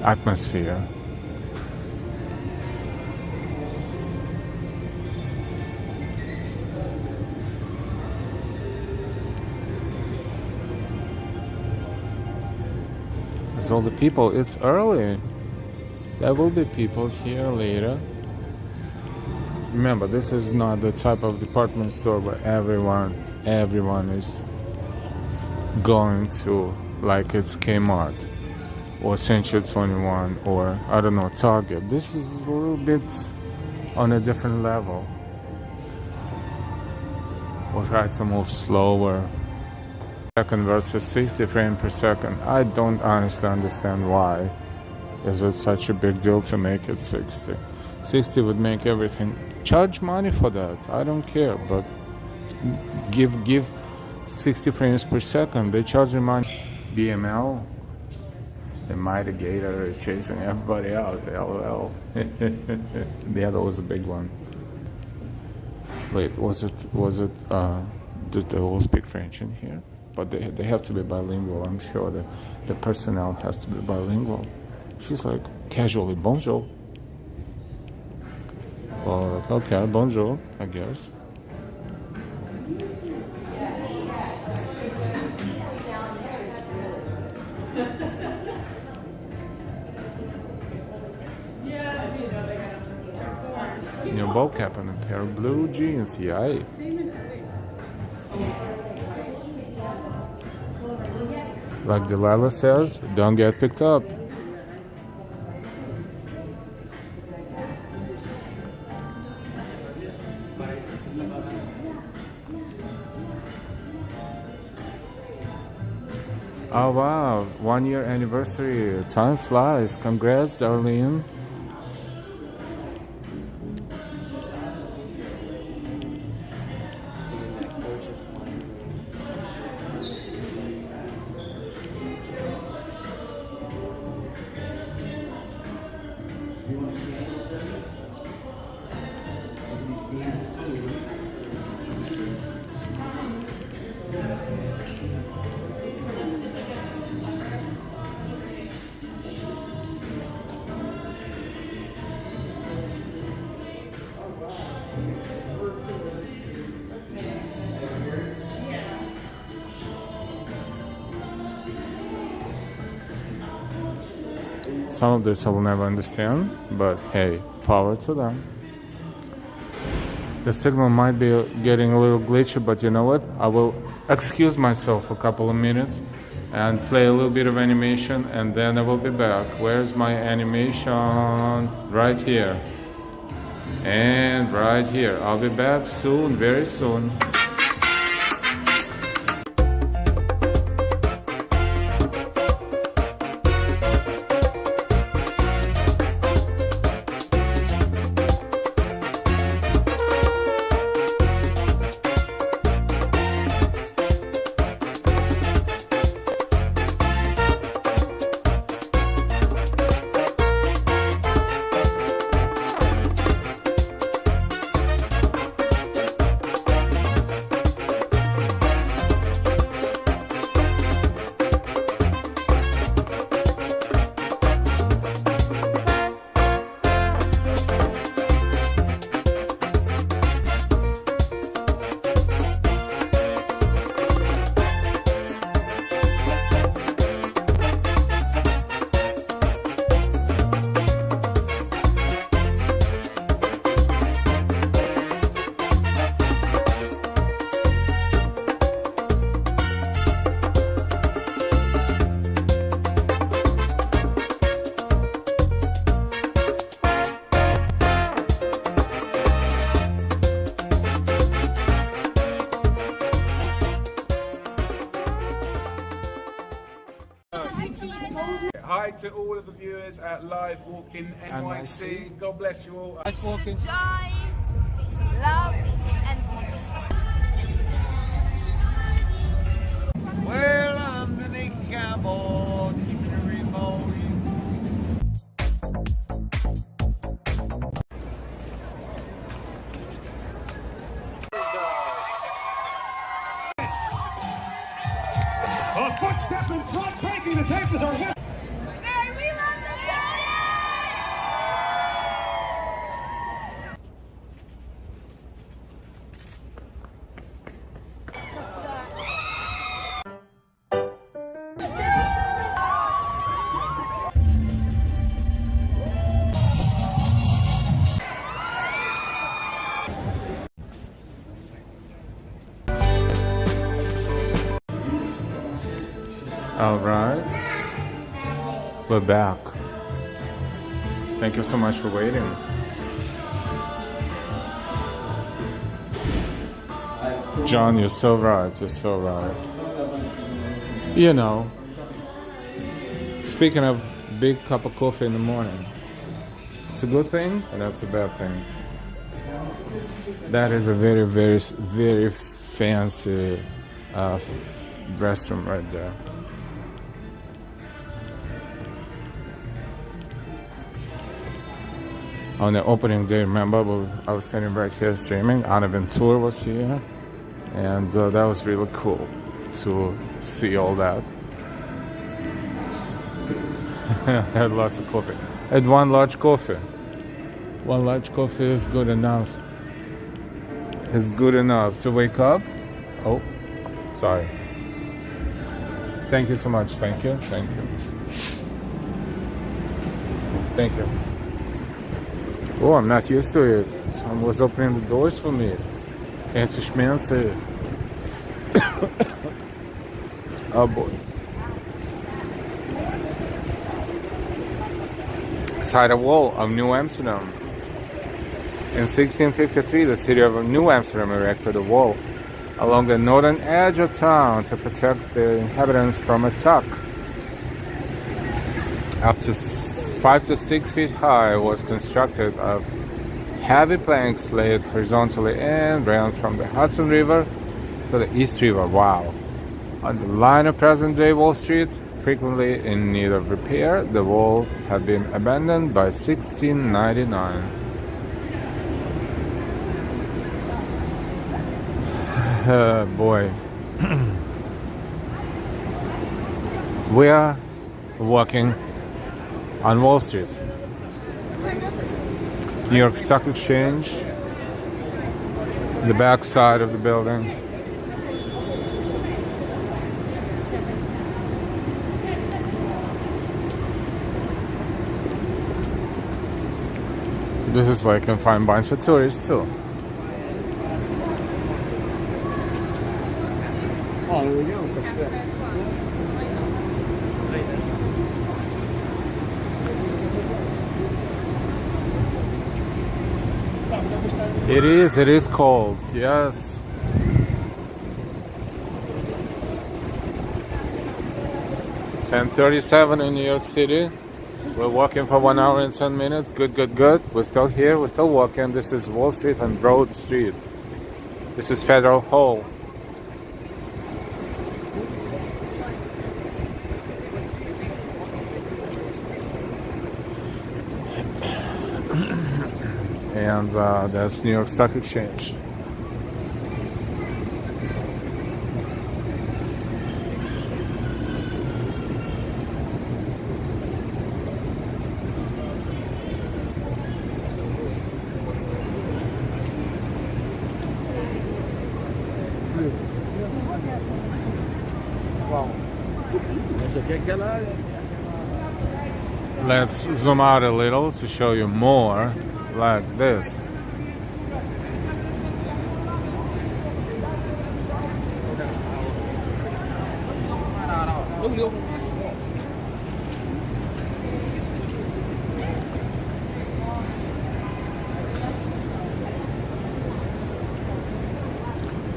atmosphere There's all the people. It's early. There will be people here later. Remember, this is not the type of department store where everyone is going to, like it's Kmart or Century 21 or I don't know, Target. This is a little bit on a different level. We'll try to move slower. Second versus 60 frames per second. I don't honestly understand why is it such a big deal to make it 60. 60 would make everything. Charge money for that. I don't care, but give 60 frames per second. They charge you money. BML, the mighty gator is chasing everybody out. LOL. The other was a big one. Wait, was it? Did they all speak French in here? But they have to be bilingual. I'm sure that the personnel has to be bilingual. She's like casually bonjour. Well, like, okay, bonjour, I guess. New ball cap and a pair of blue jeans, yay. Like Delilah says, don't get picked up. Oh wow, 1 year anniversary. Time flies. Congrats, Darlene. Some of this I will never understand, but hey, power to them. The signal might be getting a little glitchy, but you know what? I will excuse myself for a couple of minutes and play a little bit of animation, and then I will be back. Where's my animation? Right here. And right here. I'll be back soon, very soon. Hi to all of the viewers at Live Walking NYC. God bless you all. Live Walking. Joy, love, and peace. Well, I'm the naked cowboy, keeping the remote. A footstep in front, breaking the tape as our hit. All right. We're back. Thank you so much for waiting. John, you're so right. You're so right. You know, speaking of big cup of coffee in the morning, it's a good thing and that's a bad thing. That is a very, very, very fancy restroom right there. On the opening day, remember, I was standing right here streaming. Anna Ventura was here, and that was really cool to see all that. I had lots of coffee. I had one large coffee. One large coffee is good enough. It's good enough to wake up. Oh, sorry. Thank you so much. Thank you. Thank you. Thank you. Oh, I'm not used to it. Someone was opening the doors for me. Fancy schmancy. Oh boy. Beside a wall of New Amsterdam. In 1653, the city of New Amsterdam erected a wall along the northern edge of town to protect the inhabitants from attack. Up to 5 to 6 feet high, was constructed of heavy planks laid horizontally and ran from the Hudson River to the East River. Wow. On the line of present-day Wall Street, frequently in need of repair, the wall had been abandoned by 1699. Boy. We are walking on Wall Street. New York Stock Exchange, the back side of the building. This is where you can find a bunch of tourists too. Oh, there we go. It is cold, yes. It's 10:37 in New York City. We're walking for 1 hour and 10 minutes. Good, good, good. We're still here, we're still walking. This is Wall Street and Broad Street. This is Federal Hall. And that's New York Stock Exchange. Let's zoom out a little to show you more like this.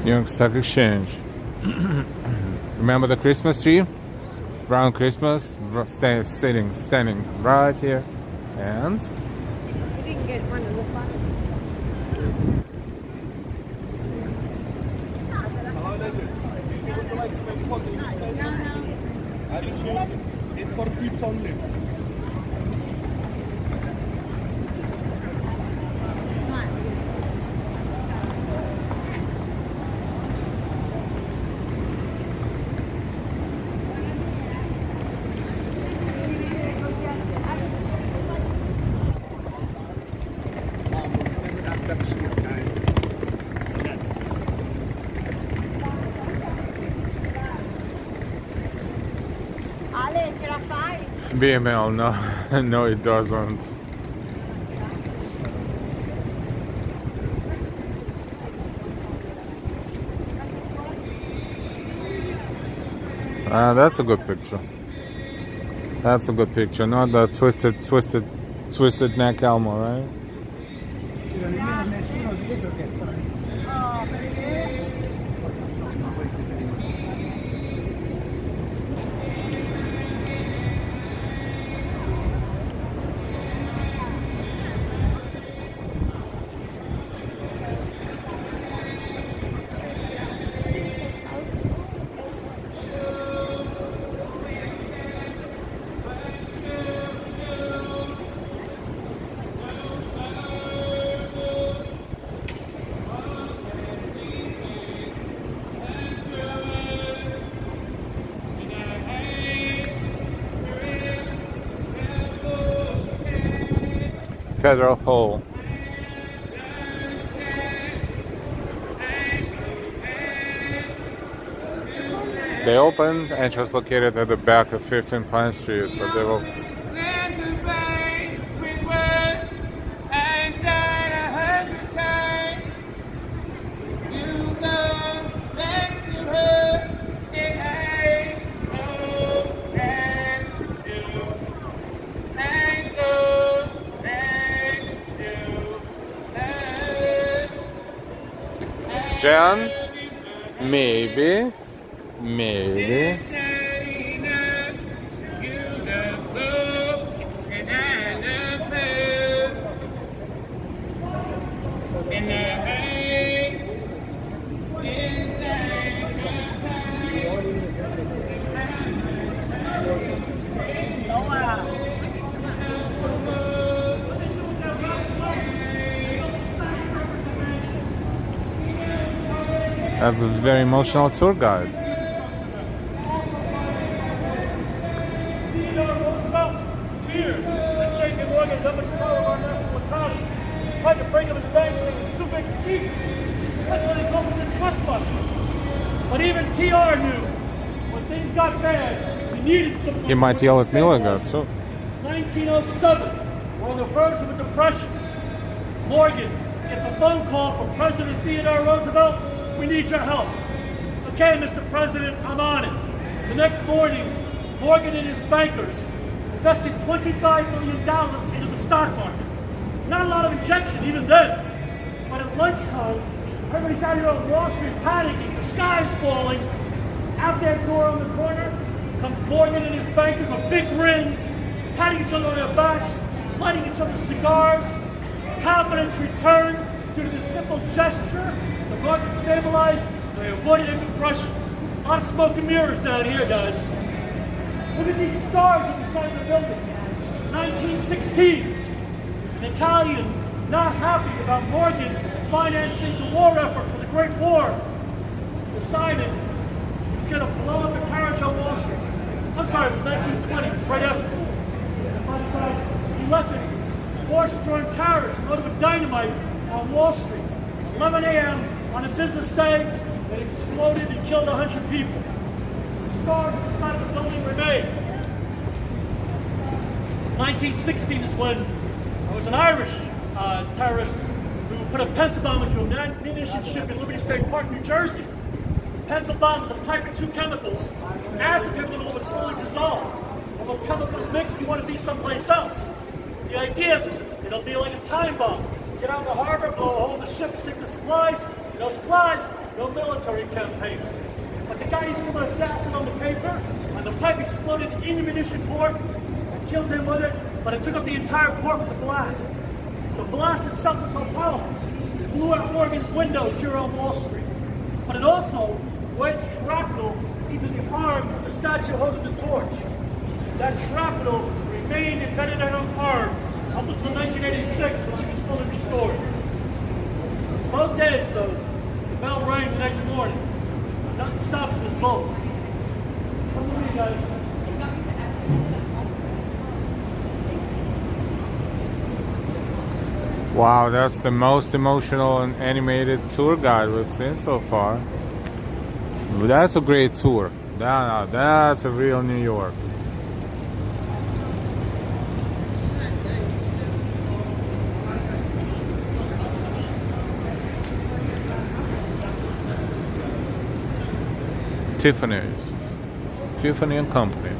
New York Stock Exchange. Remember the Christmas tree? Brown Christmas, standing right here, and It's for tips only. BML, no, no, it doesn't. That's a good picture. That's a good picture. Not the twisted neck Elmo, right? Federal Hall. They opened and it was located at the back of 15 Pine Street, but they will. Jan, maybe. That's a very emotional tour guide. Pier, and JP Morgan, that much power on our national economy. Tried to break up his bank, saying it was too big to keep. That's why they called him the trust buster. But even TR knew when things got bad, we needed some. He might yell at me like that, so. 1907, we're on the verge of a depression. Morgan gets a phone call from President Theodore Roosevelt. We need your help. Okay, Mr. President, I'm on it. The next morning, Morgan and his bankers invested $25 million into the stock market. Not a lot of injection even then. But at lunchtime, everybody's out here on Wall Street panicking. The sky's falling. Out that door on the corner comes Morgan and his bankers with big grins, patting each other on their backs, lighting each other's cigars. Confidence returned due to this simple gesture. The market stabilized, they avoided a depression. A lot of smoke and mirrors down here, guys. Look at these stars on the side of the building. 1916. An Italian not happy about Morgan financing the war effort for the Great War decided he's going to blow up a carriage on Wall Street. I'm sorry, it was 1920, it's right after. And by the time he left it, horse-drawn carriage loaded with dynamite on Wall Street. 11 a.m. on a business day, it exploded and killed 100 people. The stars inside the building remained. 1916 is when there was an Irish terrorist who put a pencil bomb into an ammunition ship in Liberty State Park, New Jersey. The pencil bomb is a pipe with two chemicals. Acid chemical would slowly dissolve. When the chemicals mix, we want to be someplace else. The idea is it'll be like a time bomb. Get out of the harbor, blow a hole in the ship, sink the supplies. No supplies, no military campaign. But the guy used to put assassin on the paper, and the pipe exploded in the munition port, and killed him with it, but it took up the entire port with the blast. The blast itself was so powerful, it blew out Morgan's windows here on Wall Street. But it also wedged shrapnel into the arm of the statue holding the torch. That shrapnel remained embedded in her arm up until 1986 when she was fully restored. Both days, though, the bell rang the next morning. Nothing stops this boat. Come with me, guys. Wow, that's the most emotional and animated tour guide we've seen so far. That's a great tour. That's a real New York. Tiffany and Company.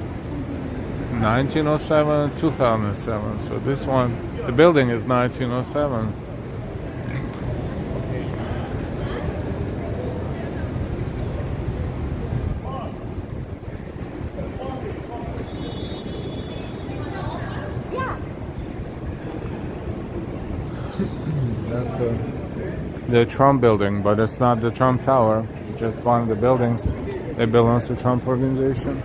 1907, 2007. So this one, the building is 1907. That's the Trump building, but it's not the Trump Tower. It's just one of the buildings that belongs to the Trump organization.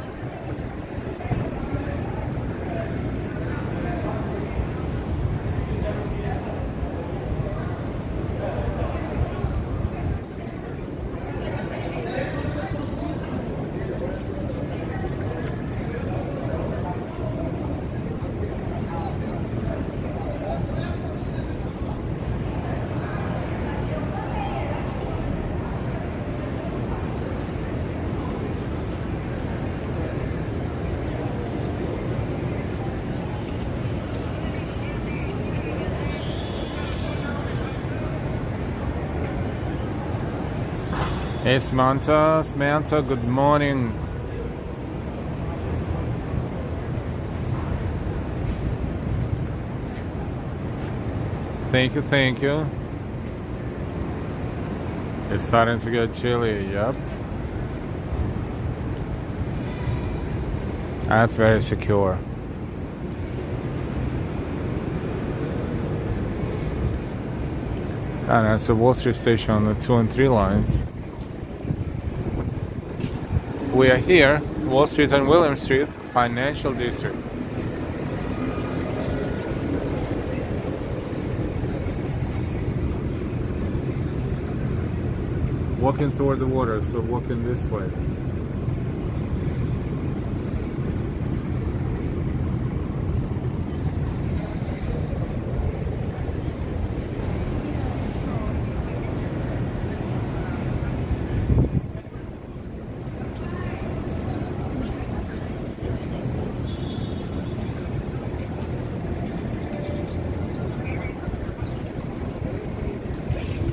Hey Samantha, good morning. Thank you. It's starting to get chilly, yep. That's very secure. And that's the Wall Street station on the 2 and 3 lines. We are here, Wall Street and William Street, Financial District. Walking toward the water, so walking this way.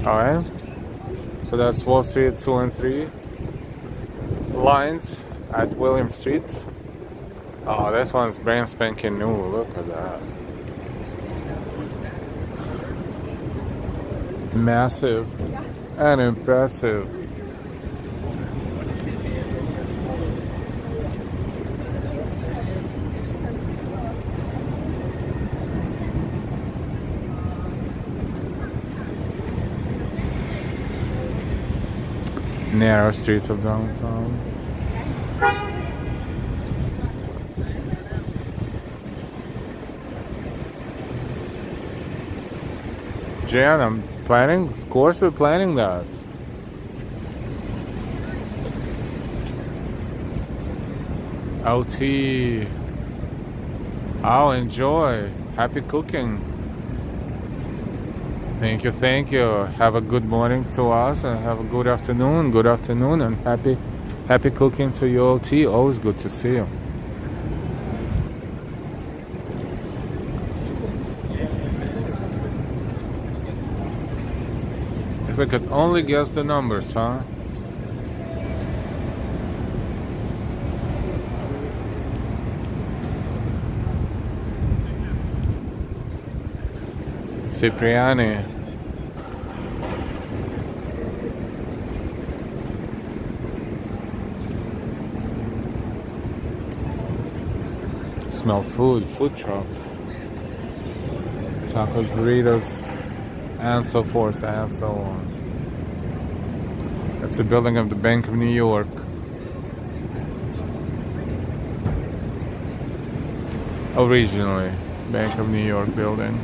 Alright, so that's Wall Street 2 and 3 lines at William Street. Oh, this one's brand spanking new, look at that. Massive and impressive. Narrow streets of downtown. Jan, I'm planning, of course we're planning that. OT. Oh, enjoy. Happy cooking. Thank you. Have a good morning to us and have a good afternoon. And happy cooking to you, OT. Always good to see you. If we could only guess the numbers, huh? Cipriani. Smell food trucks, tacos, burritos, and so forth and so on. That's the building of the Bank of New York. Originally, Bank of New York building.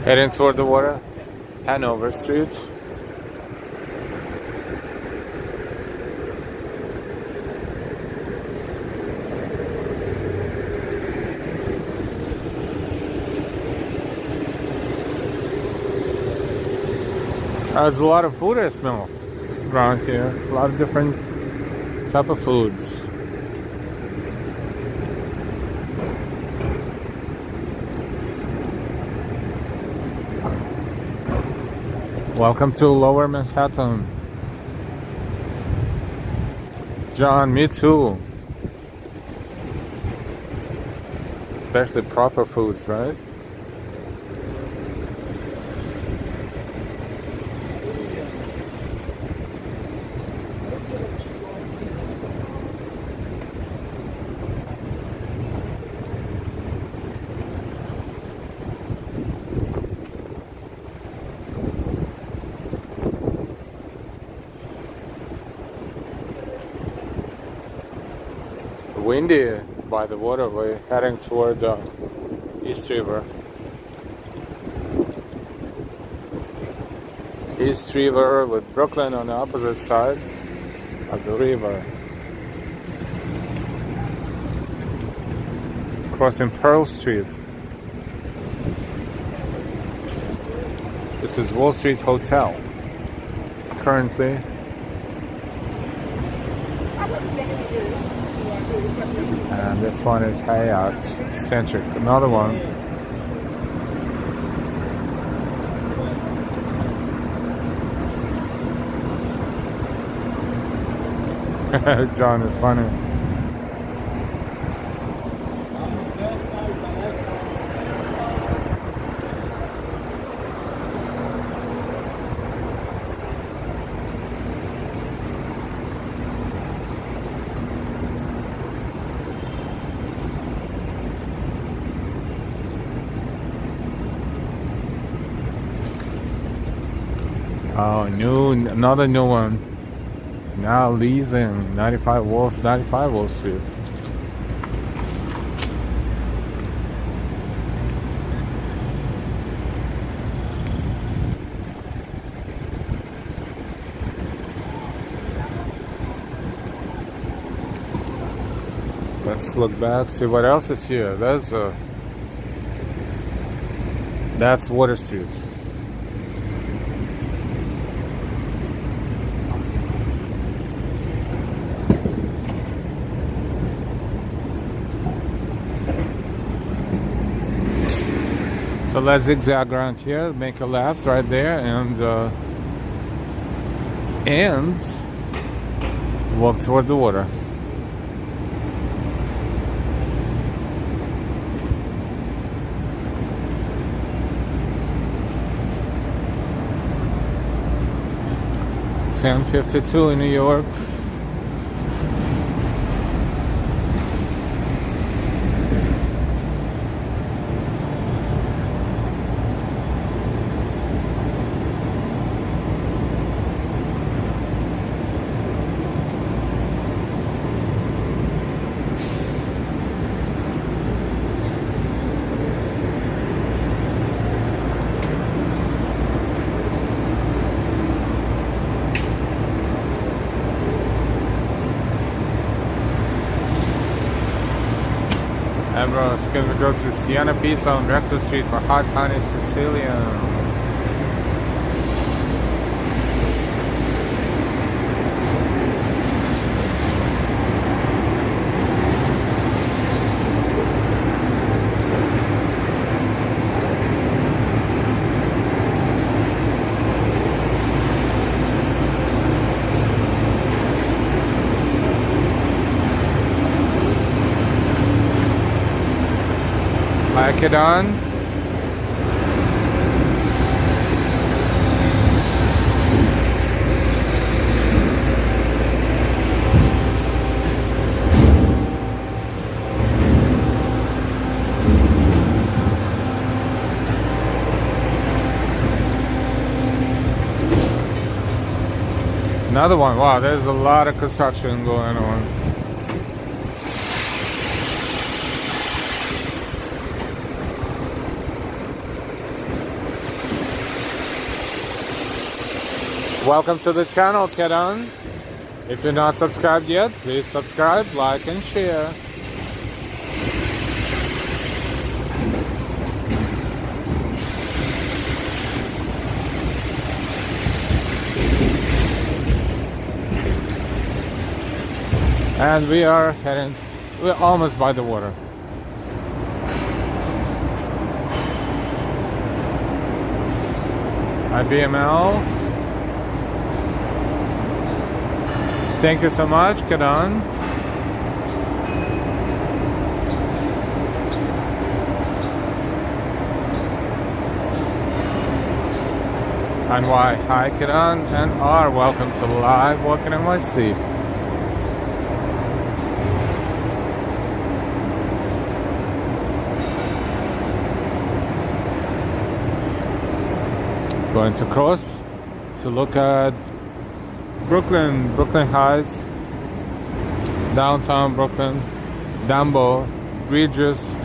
Heading toward the water, Hanover Street. There's a lot of food I smell around here. A lot of different type of foods. Welcome to Lower Manhattan. John, me too. Especially proper foods, right? Windy by the waterway, heading toward the East River. East River with Brooklyn on the opposite side of the river. Crossing Pearl Street. This is Wall Street Hotel. Currently. And this one is Hyatt Centric. Another one. John is funny. Oh, another new one. Now leasing 95 Wall Street. Let's look back, see what else is here. That's Water Street. So let's zigzag around here, make a left right there, and walk toward the water. $10.52 in New York. Bro, it's gonna go to Sienna Pizza on Rector Street for hot honey Sicilian. Like it on. Another one. Wow, there's a lot of construction going on. Welcome to the channel, Kedan. If you're not subscribed yet, please subscribe, like, and share. And we're almost by the water. IBML. Thank you so much, Kedan. And why? Hi, Kedan and R. Welcome to Live Walking NYC. Going to cross to look at Brooklyn Heights, downtown Brooklyn, Dumbo, Regis.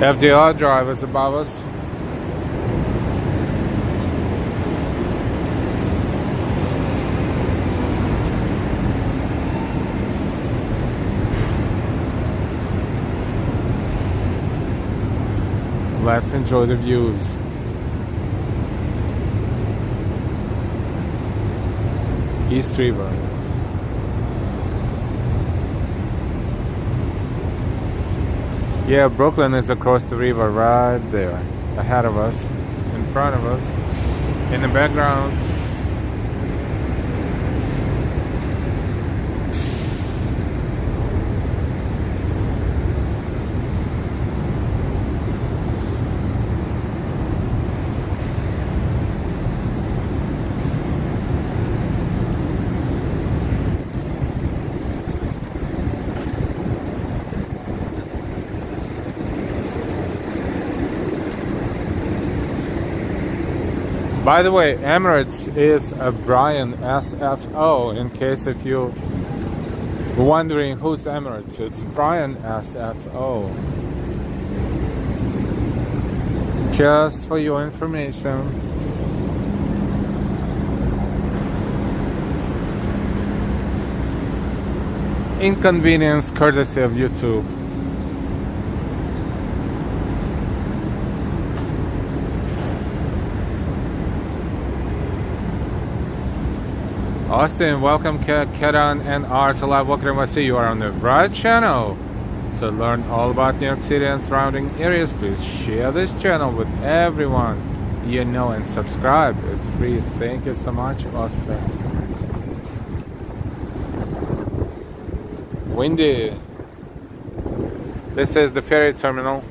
FDR Drive is above us. Let's enjoy the views. East River. Yeah, Brooklyn is across the river right there, ahead of us, in front of us, in the background. By the way, Emirates is a Brian SFO, in case if you're wondering who's Emirates. It's Brian SFO. Just for your information. Inconvenience courtesy of YouTube. Austin, welcome Kedan and R to Live Walking NYC. You are on the right channel. To learn all about New York City and surrounding areas, please share this channel with everyone you know and subscribe. It's free. Thank you so much, Austin. Windy. This is the ferry terminal.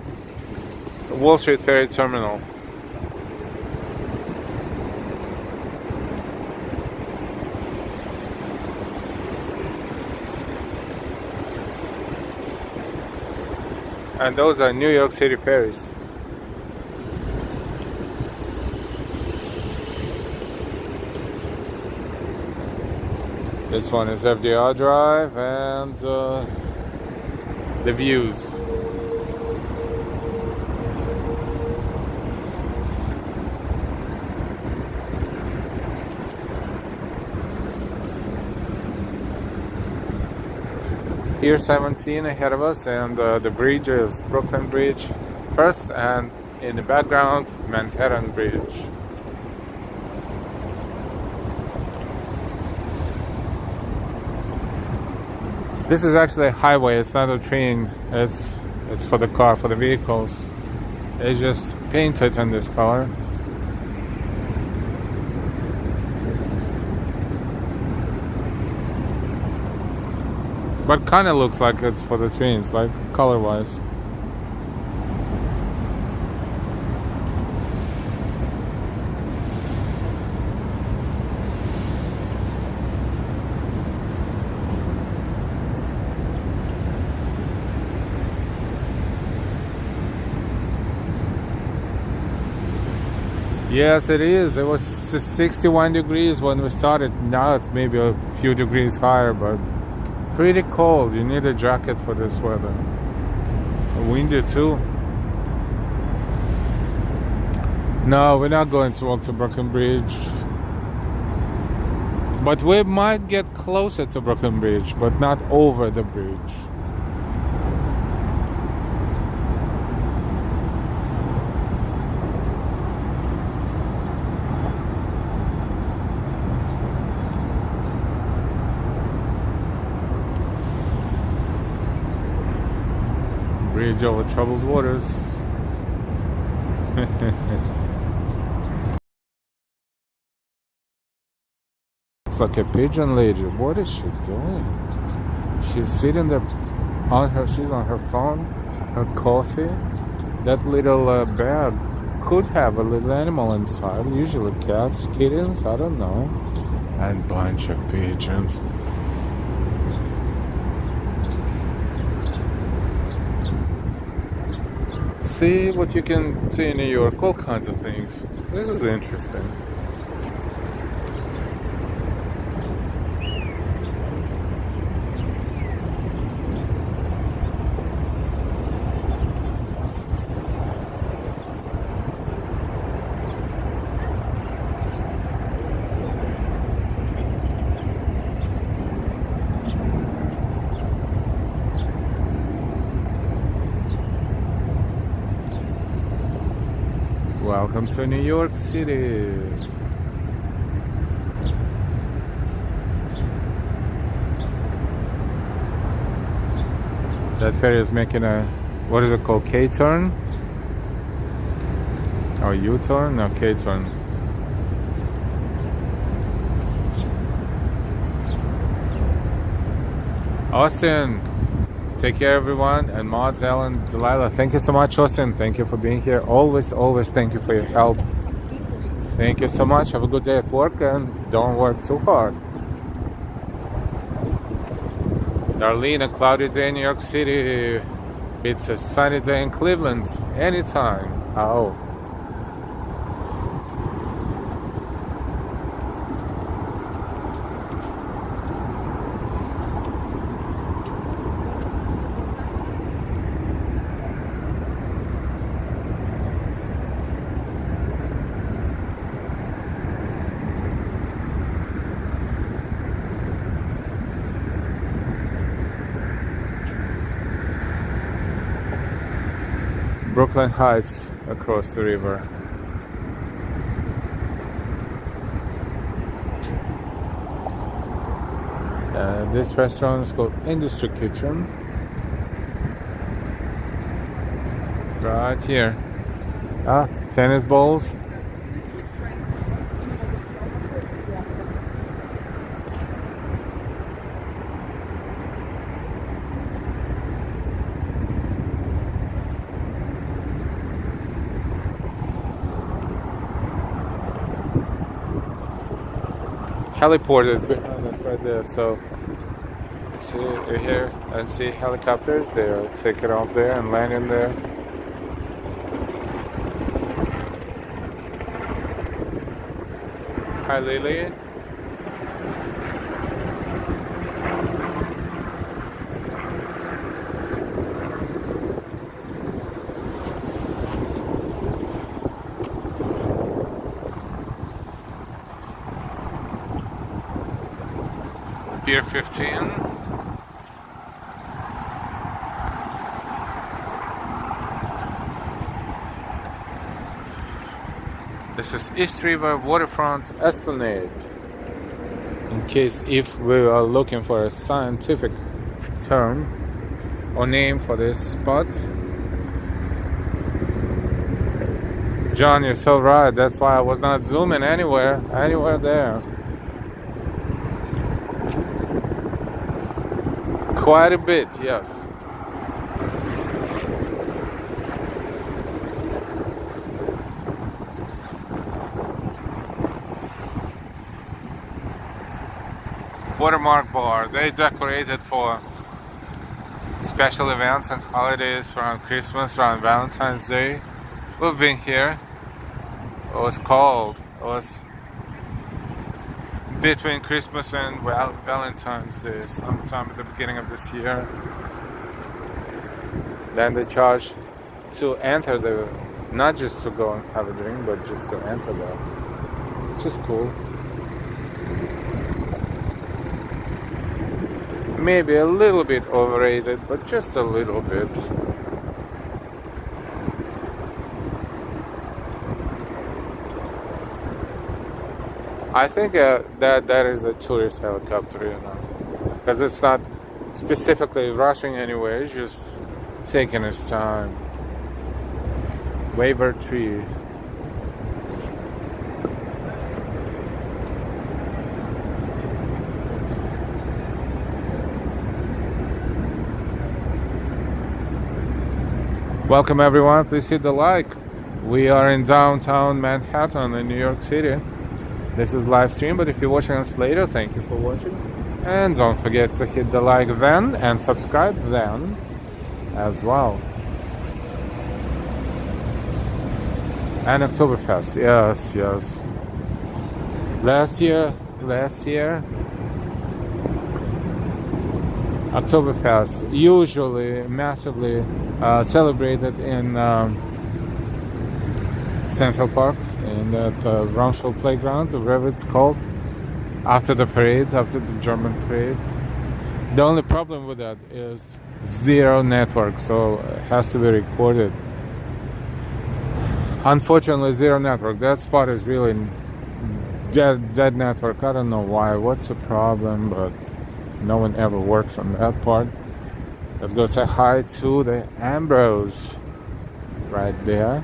Wall Street Ferry Terminal. And those are New York City ferries. This one is FDR Drive and the views. Pier 17 ahead of us, and the bridge is Brooklyn Bridge first, and in the background, Manhattan Bridge. This is actually a highway, it's not a train, it's for the car, for the vehicles. They just painted in this color. But kind of looks like it's for the trains, like color-wise. Yes, it is. It was 61 degrees when we started. Now it's maybe a few degrees higher, but pretty cold. You need a jacket for this weather. Windy too. No, we're not going to walk to Brooklyn Bridge. But we might get closer to Brooklyn Bridge, but not over the bridge. Bridge over troubled waters. Looks like a pigeon lady. What is she doing? She's sitting there she's on her phone, her coffee. That little bag could have a little animal inside. Usually cats, kittens, I don't know. And bunch of pigeons. See what you can see in New York, all kinds of things. This is interesting. Welcome to New York City. That ferry is making a, what is it called, K-turn? Or U-turn? No, K-turn. Austin, take care everyone, and Mods, Ellen, Delilah, thank you so much. Austin, thank you for being here. Always thank you for your help. Thank you so much. Have a good day at work and don't work too hard. Darlene, a cloudy day in New York City. It's a sunny day in Cleveland. Anytime. Oh. Brooklyn Heights across the river. This restaurant is called Industry Kitchen. Right here. Tennis balls. Heliport is behind us right there, so see you're here and see helicopters. They're taking off there and landing there. Hi Lily. Pier 15. This is East River Waterfront Esplanade. In case if we are looking for a scientific term or name for this spot. John, you're so right. That's why I was not zooming anywhere there. Quite a bit, yes. Watermark Bar, they decorated for special events and holidays around Christmas, around Valentine's Day. We've been here. It was cold. It was between Christmas and Valentine's Day, sometime at the beginning of this year. Then they charged to enter the, not just to go and have a drink, but just to enter there, which is cool. Maybe a little bit overrated, but just a little bit. I think that is a tourist helicopter, you know, because it's not specifically rushing anywhere, it's just taking its time. Waiver tree. Welcome everyone, please hit the like. We are in downtown Manhattan in New York City. This is Livestream, but if you're watching us later, thank you for watching. And don't forget to hit the like then and subscribe then as well. And Oktoberfest, yes, yes. Last year, Oktoberfest usually massively celebrated in Central Park, in that Rumsfeld playground, or whatever it's called, after the parade, after the German parade. The only problem with that is zero network, so it has to be recorded. Unfortunately, zero network. That spot is really dead network. I don't know why, what's the problem, but no one ever works on that part. Let's go say hi to the Ambrose right there.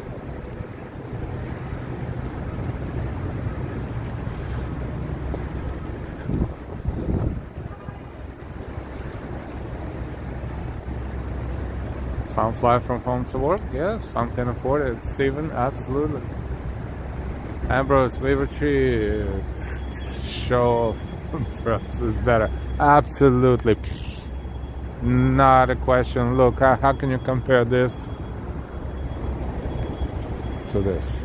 Some fly from home to work, yeah, some can afford it. Steven, absolutely. Ambrose, favorite tree, show for us is better. Absolutely. Not a question. Look, how can you compare this to this?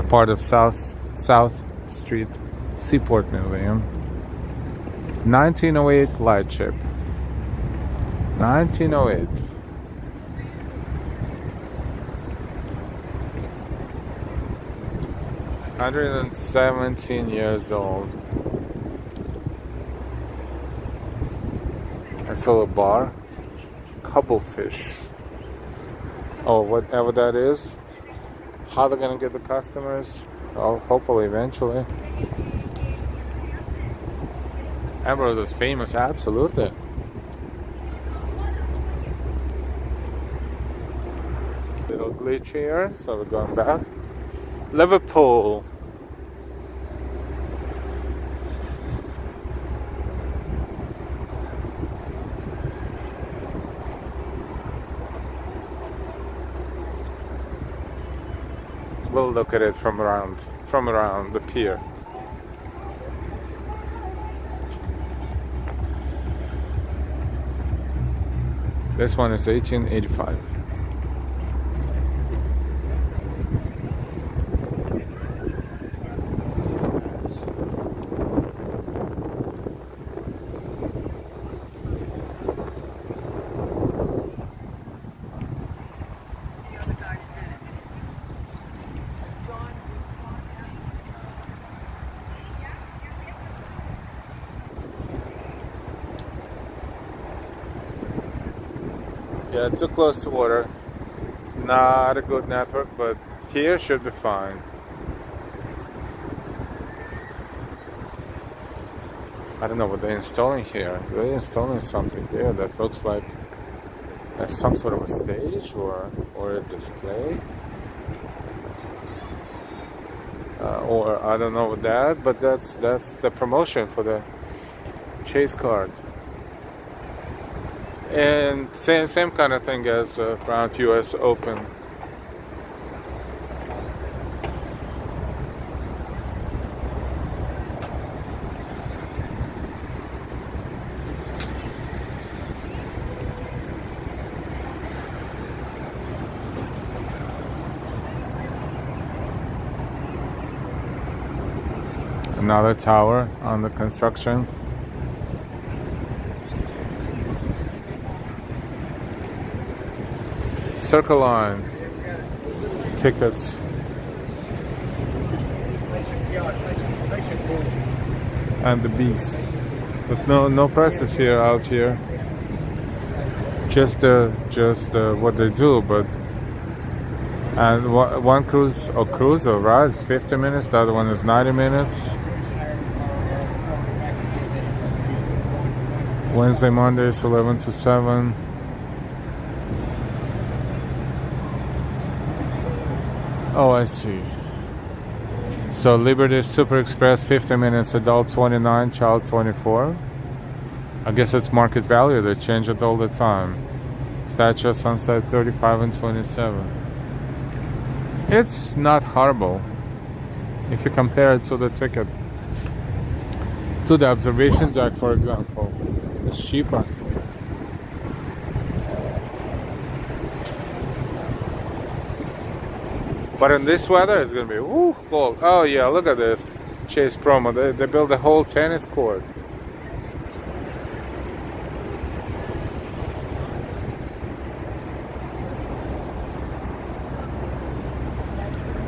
Part of South Street Seaport Museum. 1908 light ship. 1908. $117 years old. That's a little bar. Cubblefish. Oh, whatever that is. How they're gonna get the customers? Oh, hopefully eventually. Ambrose is famous, absolutely. Little glitch here, so we're going back. Liverpool. We'll look at it from around the pier. This one is 1885. Yeah, too close to water. Not a good network, but here should be fine. I don't know what they're installing here. They're installing something here that looks like some sort of a stage or a display. Or I don't know what that, but that's the promotion for the chase card. And same kind of thing as around US Open. another tower under construction. Circle Line tickets. And the Beast. But no prices here out here. Just what they do, but and one cruise or ride is 50 minutes, the other one is 90 minutes. Wednesday, Monday is 11 to 7. Oh, I see. So Liberty Super Express 50 minutes, adult 29, child 24. I guess it's market value, they change it all the time. Statue of Sunset 35 and 27. It's not horrible if you compare it to the ticket. To the observation deck, for example. It's cheaper. But in this weather, it's gonna be cold. Oh yeah, look at this Chase promo. They built a whole tennis court.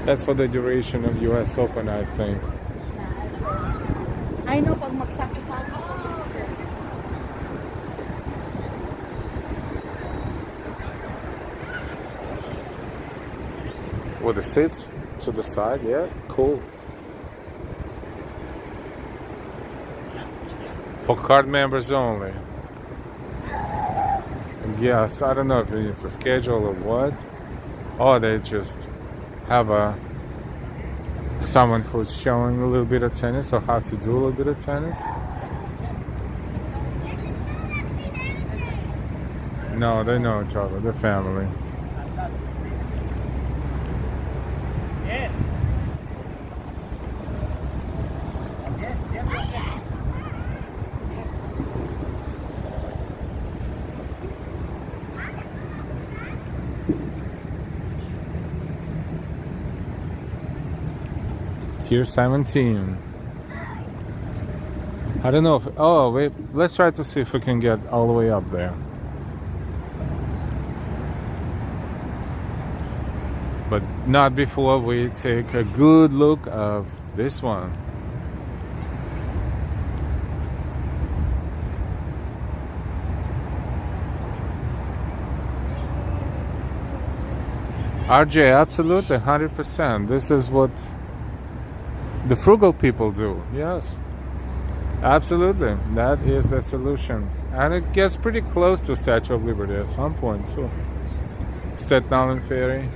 That's for the duration of US Open, I think. I know pag magsakit-sakit. With the seats to the side, yeah, cool. For card members only. And yes, I don't know if it's a schedule or what. Or they just have someone who's showing a little bit of tennis or how to do a little bit of tennis. No, they know each other, they're family. Pier 17. I don't know if... Oh, wait. Let's try to see if we can get all the way up there. But not before we take a good look of this one. RJ, absolutely, 100%. This is what the frugal people do. Yes, absolutely, that is the solution, and it gets pretty close to Statue of Liberty at some point too. Staten Island Ferry.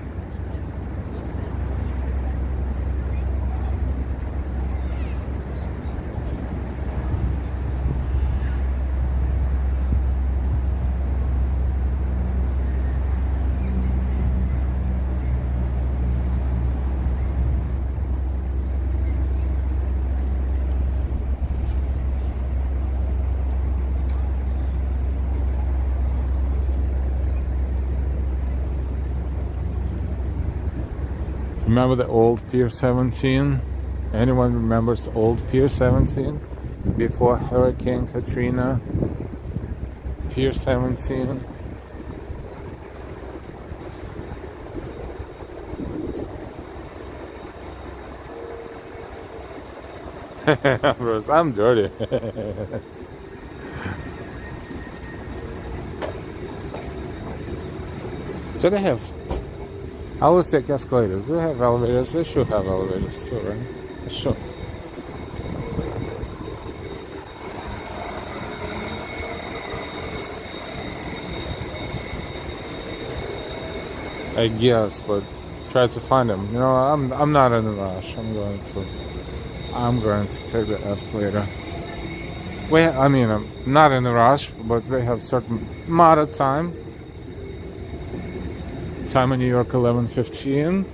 Remember the old Pier 17? Anyone remembers old Pier 17? Before Hurricane Katrina? Pier 17. Bros, I'm dirty. So they have... I always take escalators. Do they have elevators? They should have elevators too, right? They should. I guess, but try to find them. You know, I'm not in a rush. I'm going to take the escalator. I mean, I'm not in a rush, but we have certain amount of time. Time in New York, 11:15.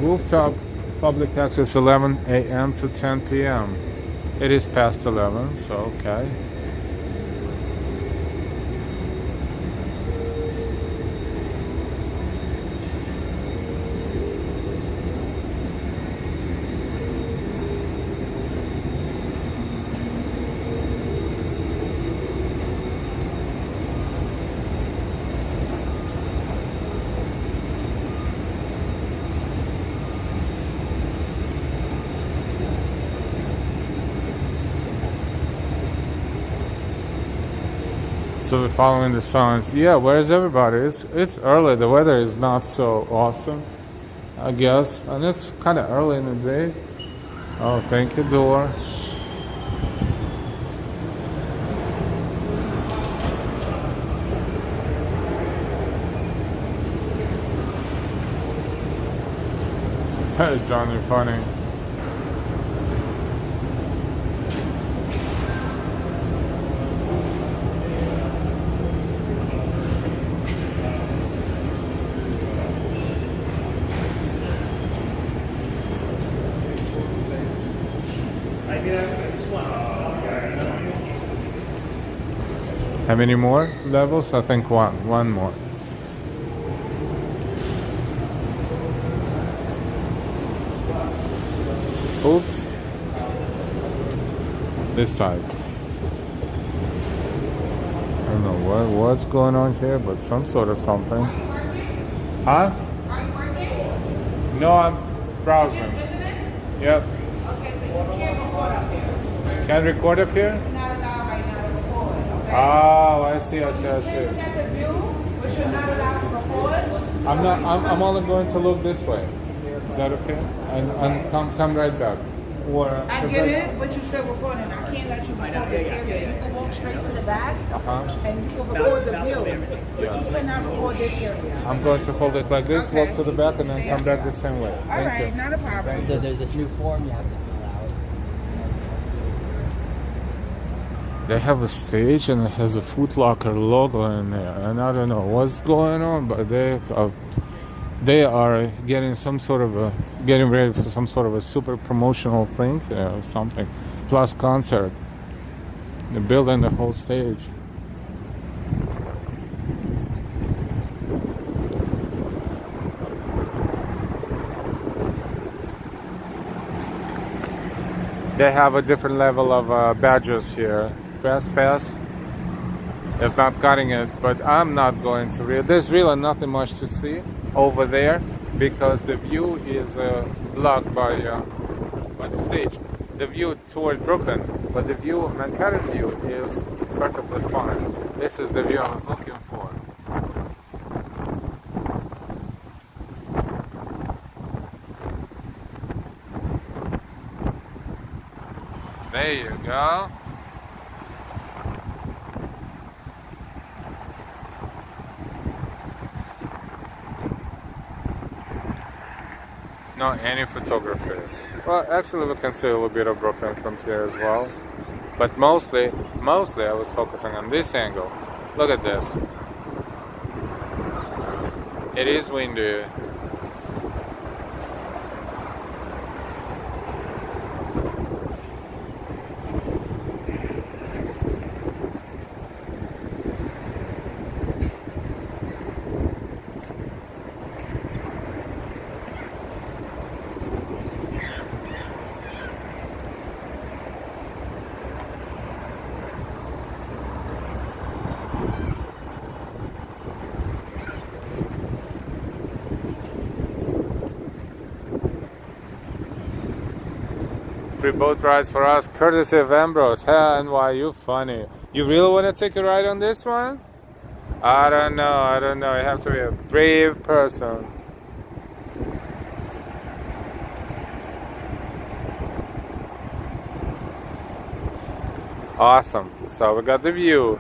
Rooftop public access 11 a.m. to 10 p.m. It is past 11, so okay. So we're following the signs. Yeah, where's everybody? It's early. The weather is not so awesome, I guess, and it's kind of early in the day. Oh, thank you, door. Hey, John, you're funny. How many more levels? I think one more. Oops. This side. I don't know what's going on here, but some sort of something. Huh? No, I'm browsing. Yep. Can record up here? Oh, I see. I'm only going to look this way. Is that okay? And come right back. Or I get it, but you still recording. I can't let you record this area. You can walk straight to the back and you can record the view. But you cannot record this area. I'm going to hold it like this, Okay. walk to the back, and then come back the same way. All Thank right, you. not a problem. So there's this new form you have to fill out. They have a stage and it has a Foot Locker logo in there, and I don't know what's going on, but they are getting getting ready for some sort of a super promotional thing or something, plus concert. They're building the whole stage. They have a different level of badges here. Fast pass is not cutting it, but I'm not going to read. There's really nothing much to see over there because the view is blocked by the stage. The view toward Brooklyn, but the view, Manhattan view, is perfectly fine. This is the view I was looking for. There you go. Not any photography. Well, actually we can see a little bit of Brooklyn from here as well. But mostly I was focusing on this angle. Look at this. It is windy. Free boat rides for us, courtesy of Ambrose. Hey, NY, you funny. You really want to take a ride on this one? I don't know. You have to be a brave person. Awesome. So we got the view.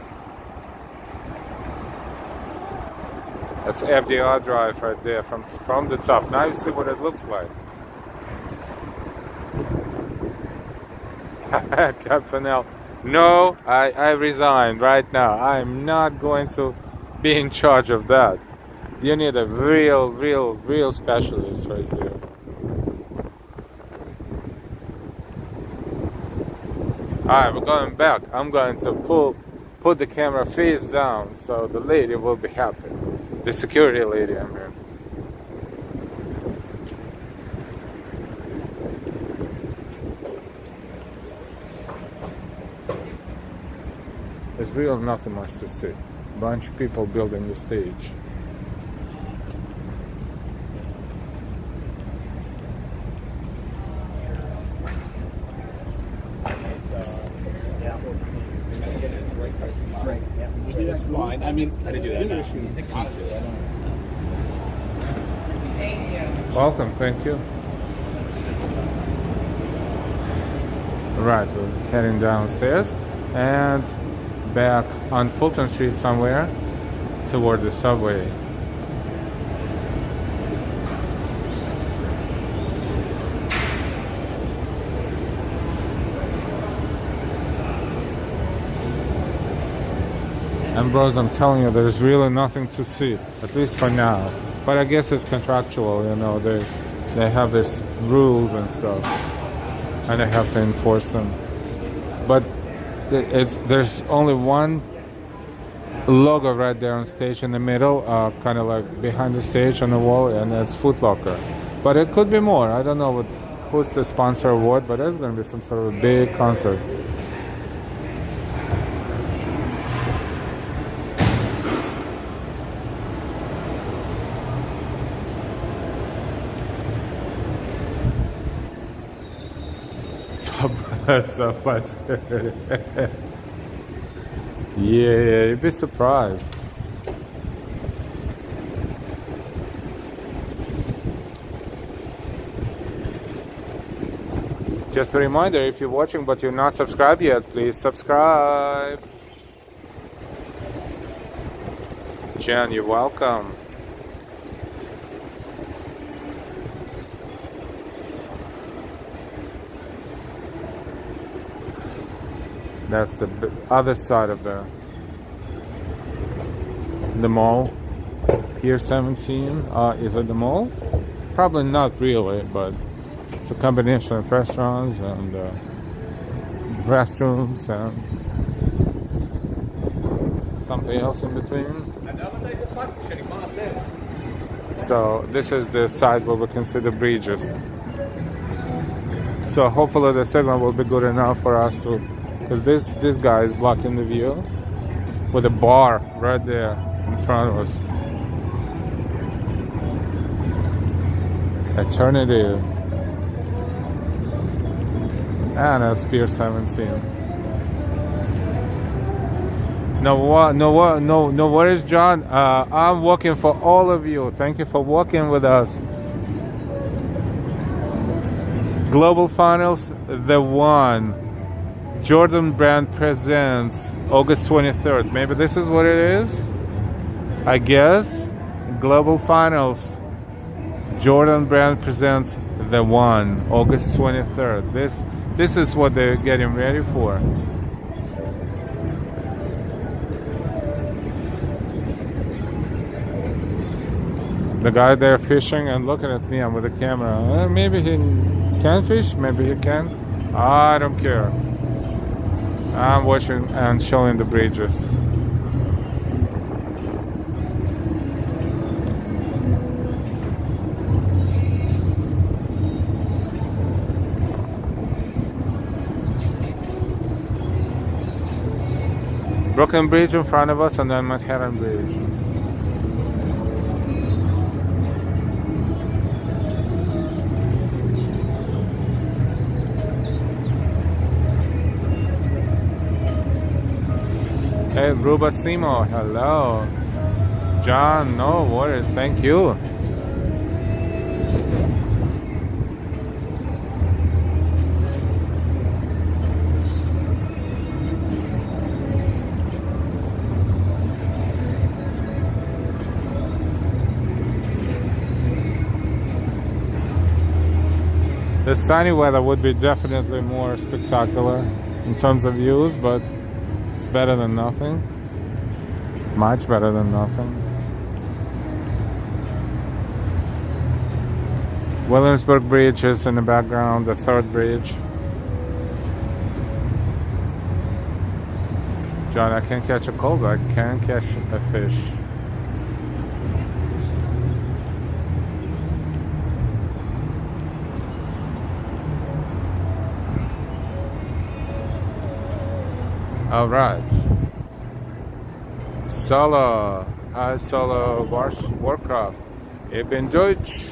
That's FDR Drive right there from the top. Now you see what it looks like. Captain L. No, I resigned right now. I'm not going to be in charge of that. You need a real specialist right here. Alright, we're going back. I'm going to put the camera face down so the lady will be happy. The security lady, I mean. There's really nothing much to see. Bunch of people building the stage. I mean, I didn't do that. Welcome, thank you. Right, we're heading downstairs and back on Fulton Street somewhere toward the subway. And bros, I'm telling you, there's really nothing to see, at least for now. But I guess it's contractual, you know, they have these rules and stuff, and they have to enforce them. But there's only one logo right there on stage in the middle, kind of like behind the stage on the wall, and that's Foot Locker. But it could be more. I don't know who's the sponsor or what, but there's going to be some sort of a big concert. That's a flat security. Yeah, you'd be surprised. Just a reminder, if you're watching but you're not subscribed yet, please subscribe. Jen, you're welcome. That's the other side of the mall. Pier 17. Is it the mall? Probably not really, but it's a combination of restaurants and restrooms and something else in between. So this is the side where we can see the bridges. So hopefully the signal will be good enough for us to, because this guy is blocking the view with a bar right there in front of us. Eternity. And that's Pier 17. No worries, John. I'm working for all of you. Thank you for working with us. Global Finals, the one. Jordan Brand presents August 23rd. Maybe this is what it is? I guess. Global Finals. Jordan Brand presents the one. August 23rd. This is what they're getting ready for. The guy there fishing and looking at me with the camera. Maybe he can fish, maybe he can. I don't care. I'm watching and showing the bridges. Brooklyn Bridge in front of us and then Manhattan Bridge. Hey, Rubasimo, hello. John, no worries, thank you. The sunny weather would be definitely more spectacular in terms of views, but it's better than nothing. Much better than nothing. Williamsburg Bridge is in the background, the third bridge. John, I can't catch a cold, but I can catch a fish. All right. Solo. Hi, Solo Warcraft. Ich bin Deutsch.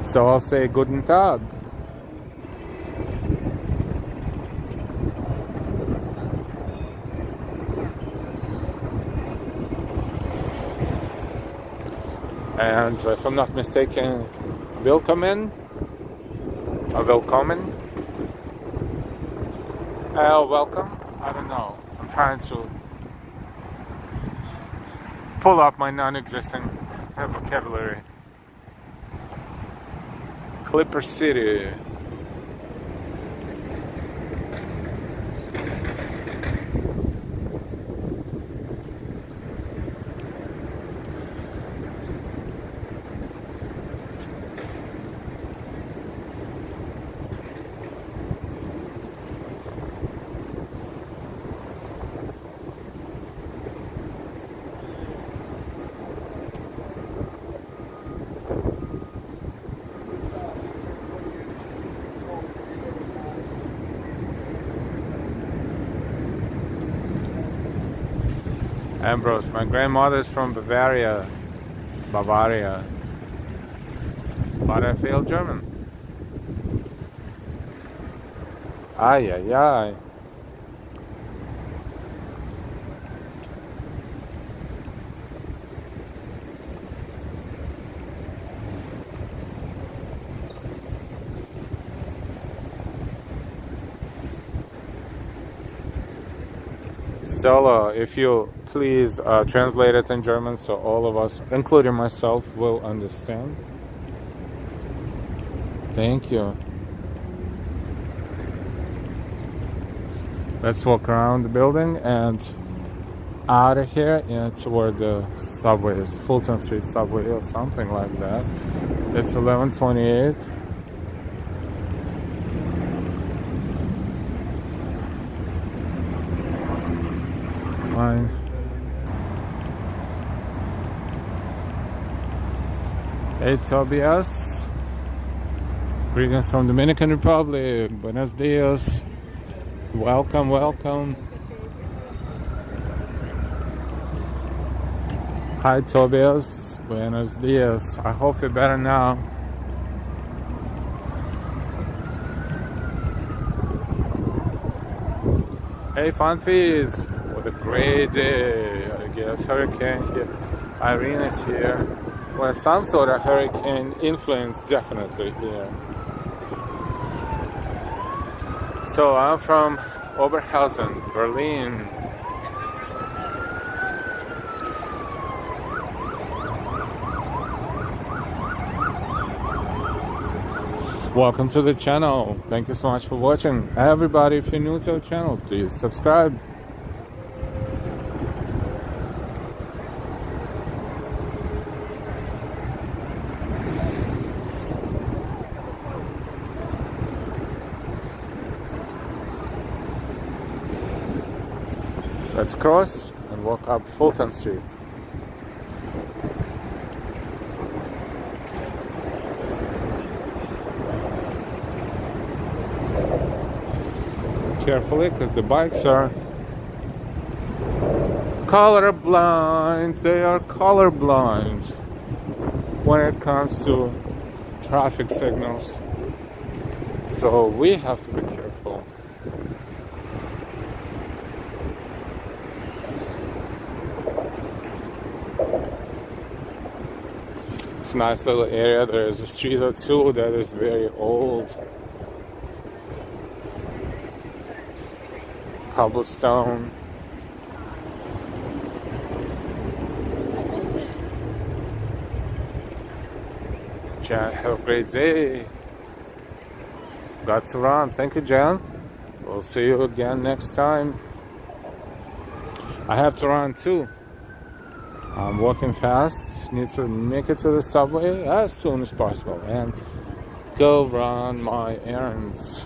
So I'll say Guten Tag. And if I'm not mistaken, Willkommen. Welcome. I don't know. I'm trying to pull up my non-existent vocabulary. Clipper City. Ambrose, my grandmother's from Bavaria, but I feel German. Ay, ay, ay. Solo, if you please translate it in German so all of us, including myself, will understand. Thank you. Let's walk around the building and out of here toward the subway, Fulton Street subway or something like that. It's 11:28. Fine. Hey Tobias, greetings from Dominican Republic. Buenos dias. Welcome, welcome. Hi Tobias, buenos dias. I hope you're better now. Hey Fanfies, what a great day. I guess hurricane here. Irene is here. Well, some sort of hurricane influence definitely here. So I'm from Oberhausen, Berlin. Welcome to the channel. Thank you so much for watching. Everybody, if you're new to the channel, please subscribe. Let's cross and walk up Fulton Street. Carefully, because the bikes are colorblind. They are colorblind when it comes to traffic signals. So we have to be careful. It's a nice little area. There is a street or two that is very old. Cobblestone. Jan, have a great day. Got to run. Thank you, Jan. We'll see you again next time. I have to run too. I'm walking fast. Need to make it to the subway as soon as possible and go run my errands.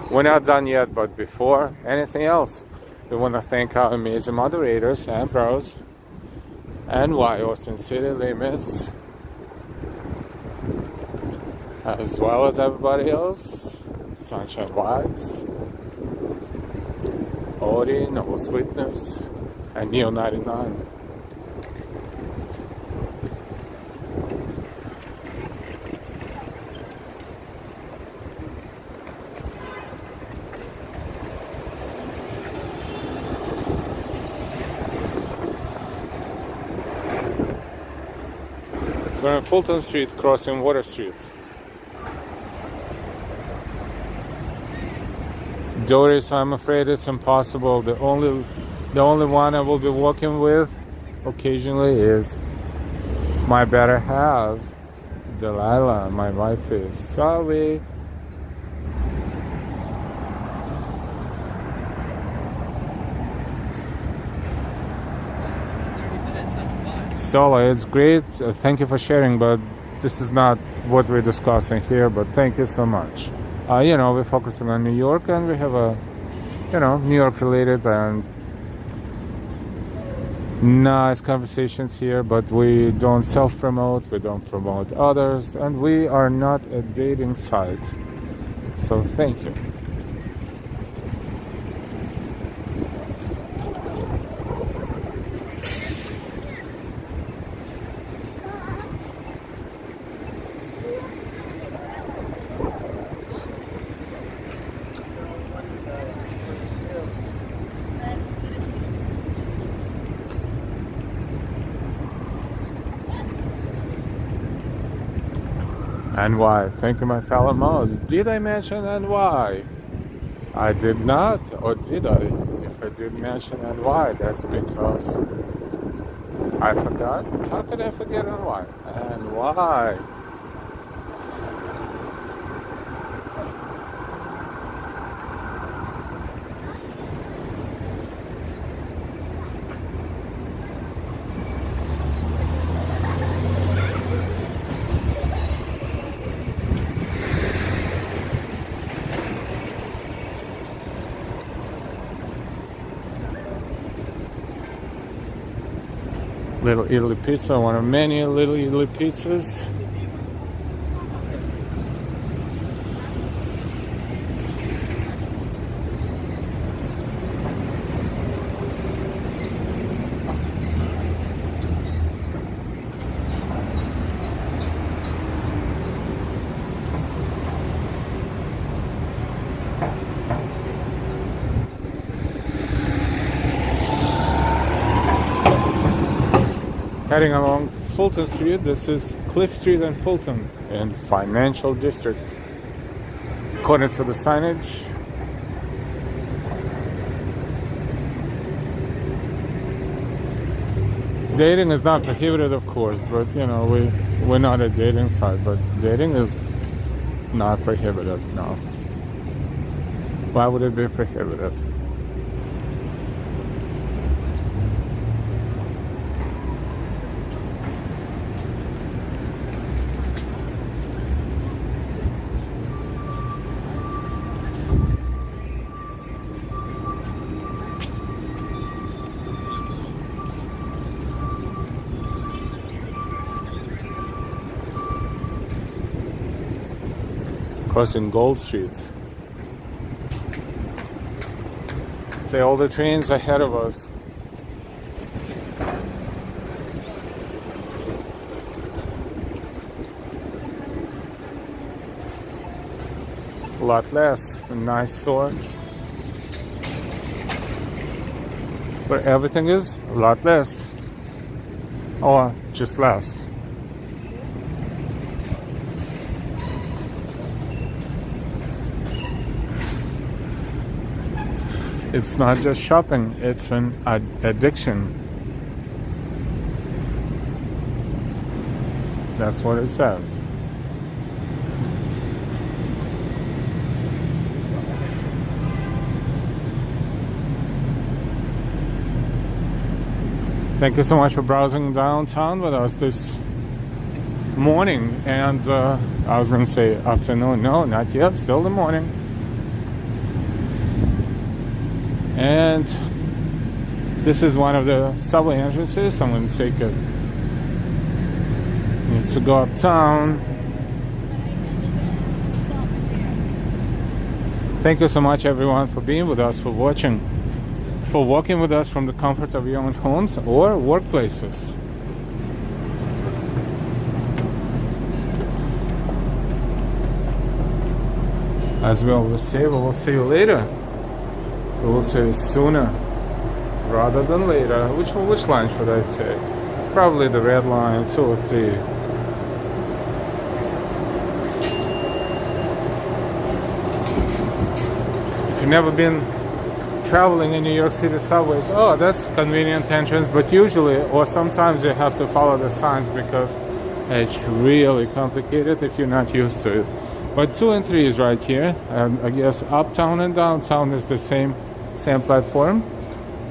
We're not done yet, but before anything else, we want to thank our amazing moderators, Ambrose, NY Austin City Limits, as well as everybody else, Sunshine Vibes, Ori, Noble Sweetness, and Neo 99. We're on Fulton Street, crossing Water Street. Doris, I'm afraid it's impossible. The only one I will be walking with occasionally is my better half, Delilah. My wife is sorry. Sola, it's great. Thank you for sharing, but this is not what we're discussing here. But thank you so much. We're focusing on New York, and we have a, New York related and nice conversations here. But we don't self-promote, we don't promote others, and we are not a dating site. So thank you. NY. Thank you, my fellow mouse. Did I mention NY? I did not, or did I? If I did mention NY, that's because I forgot. How could I forget NY? NY. Little Italy pizza, one of many Little Italy pizzas. Heading along Fulton Street. This is Cliff Street and Fulton in Financial District. According to the signage, dating is not prohibited, of course, but we're not a dating site, but dating is not prohibited, no. Why would it be prohibited? Crossing Gold Street. See all the trains ahead of us. A lot less. A nice store. But everything is a lot less. Or just less. It's not just shopping, it's an addiction. That's what it says. Thank you so much for browsing downtown with us this morning. And I was going to say afternoon. No, not yet, still the morning. And this is one of the subway entrances. I'm going to take it. Needs to go uptown. Thank you so much, everyone, for being with us, for watching, for walking with us from the comfort of your own homes or workplaces. As we always say, we will see you later. We will see you sooner rather than later. Which line should I take? Probably the red line, 2 or 3. never been traveling in New York City subways, oh, that's convenient entrance, but usually, or sometimes you have to follow the signs because it's really complicated if you're not used to it. But 2 and 3 is right here, and I guess uptown and downtown is the same platform.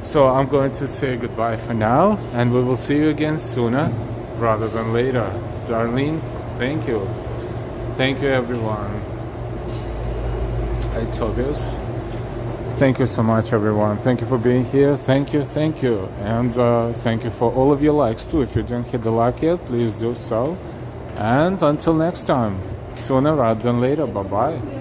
So I'm going to say goodbye for now, and we will see you again sooner rather than later. Darlene, thank you. Thank you, everyone. Hi, Tobias. Thank you so much, everyone. Thank you for being here. Thank you. And thank you for all of your likes, too. If you didn't hit the like yet, please do so. And until next time, sooner rather than later. Bye-bye.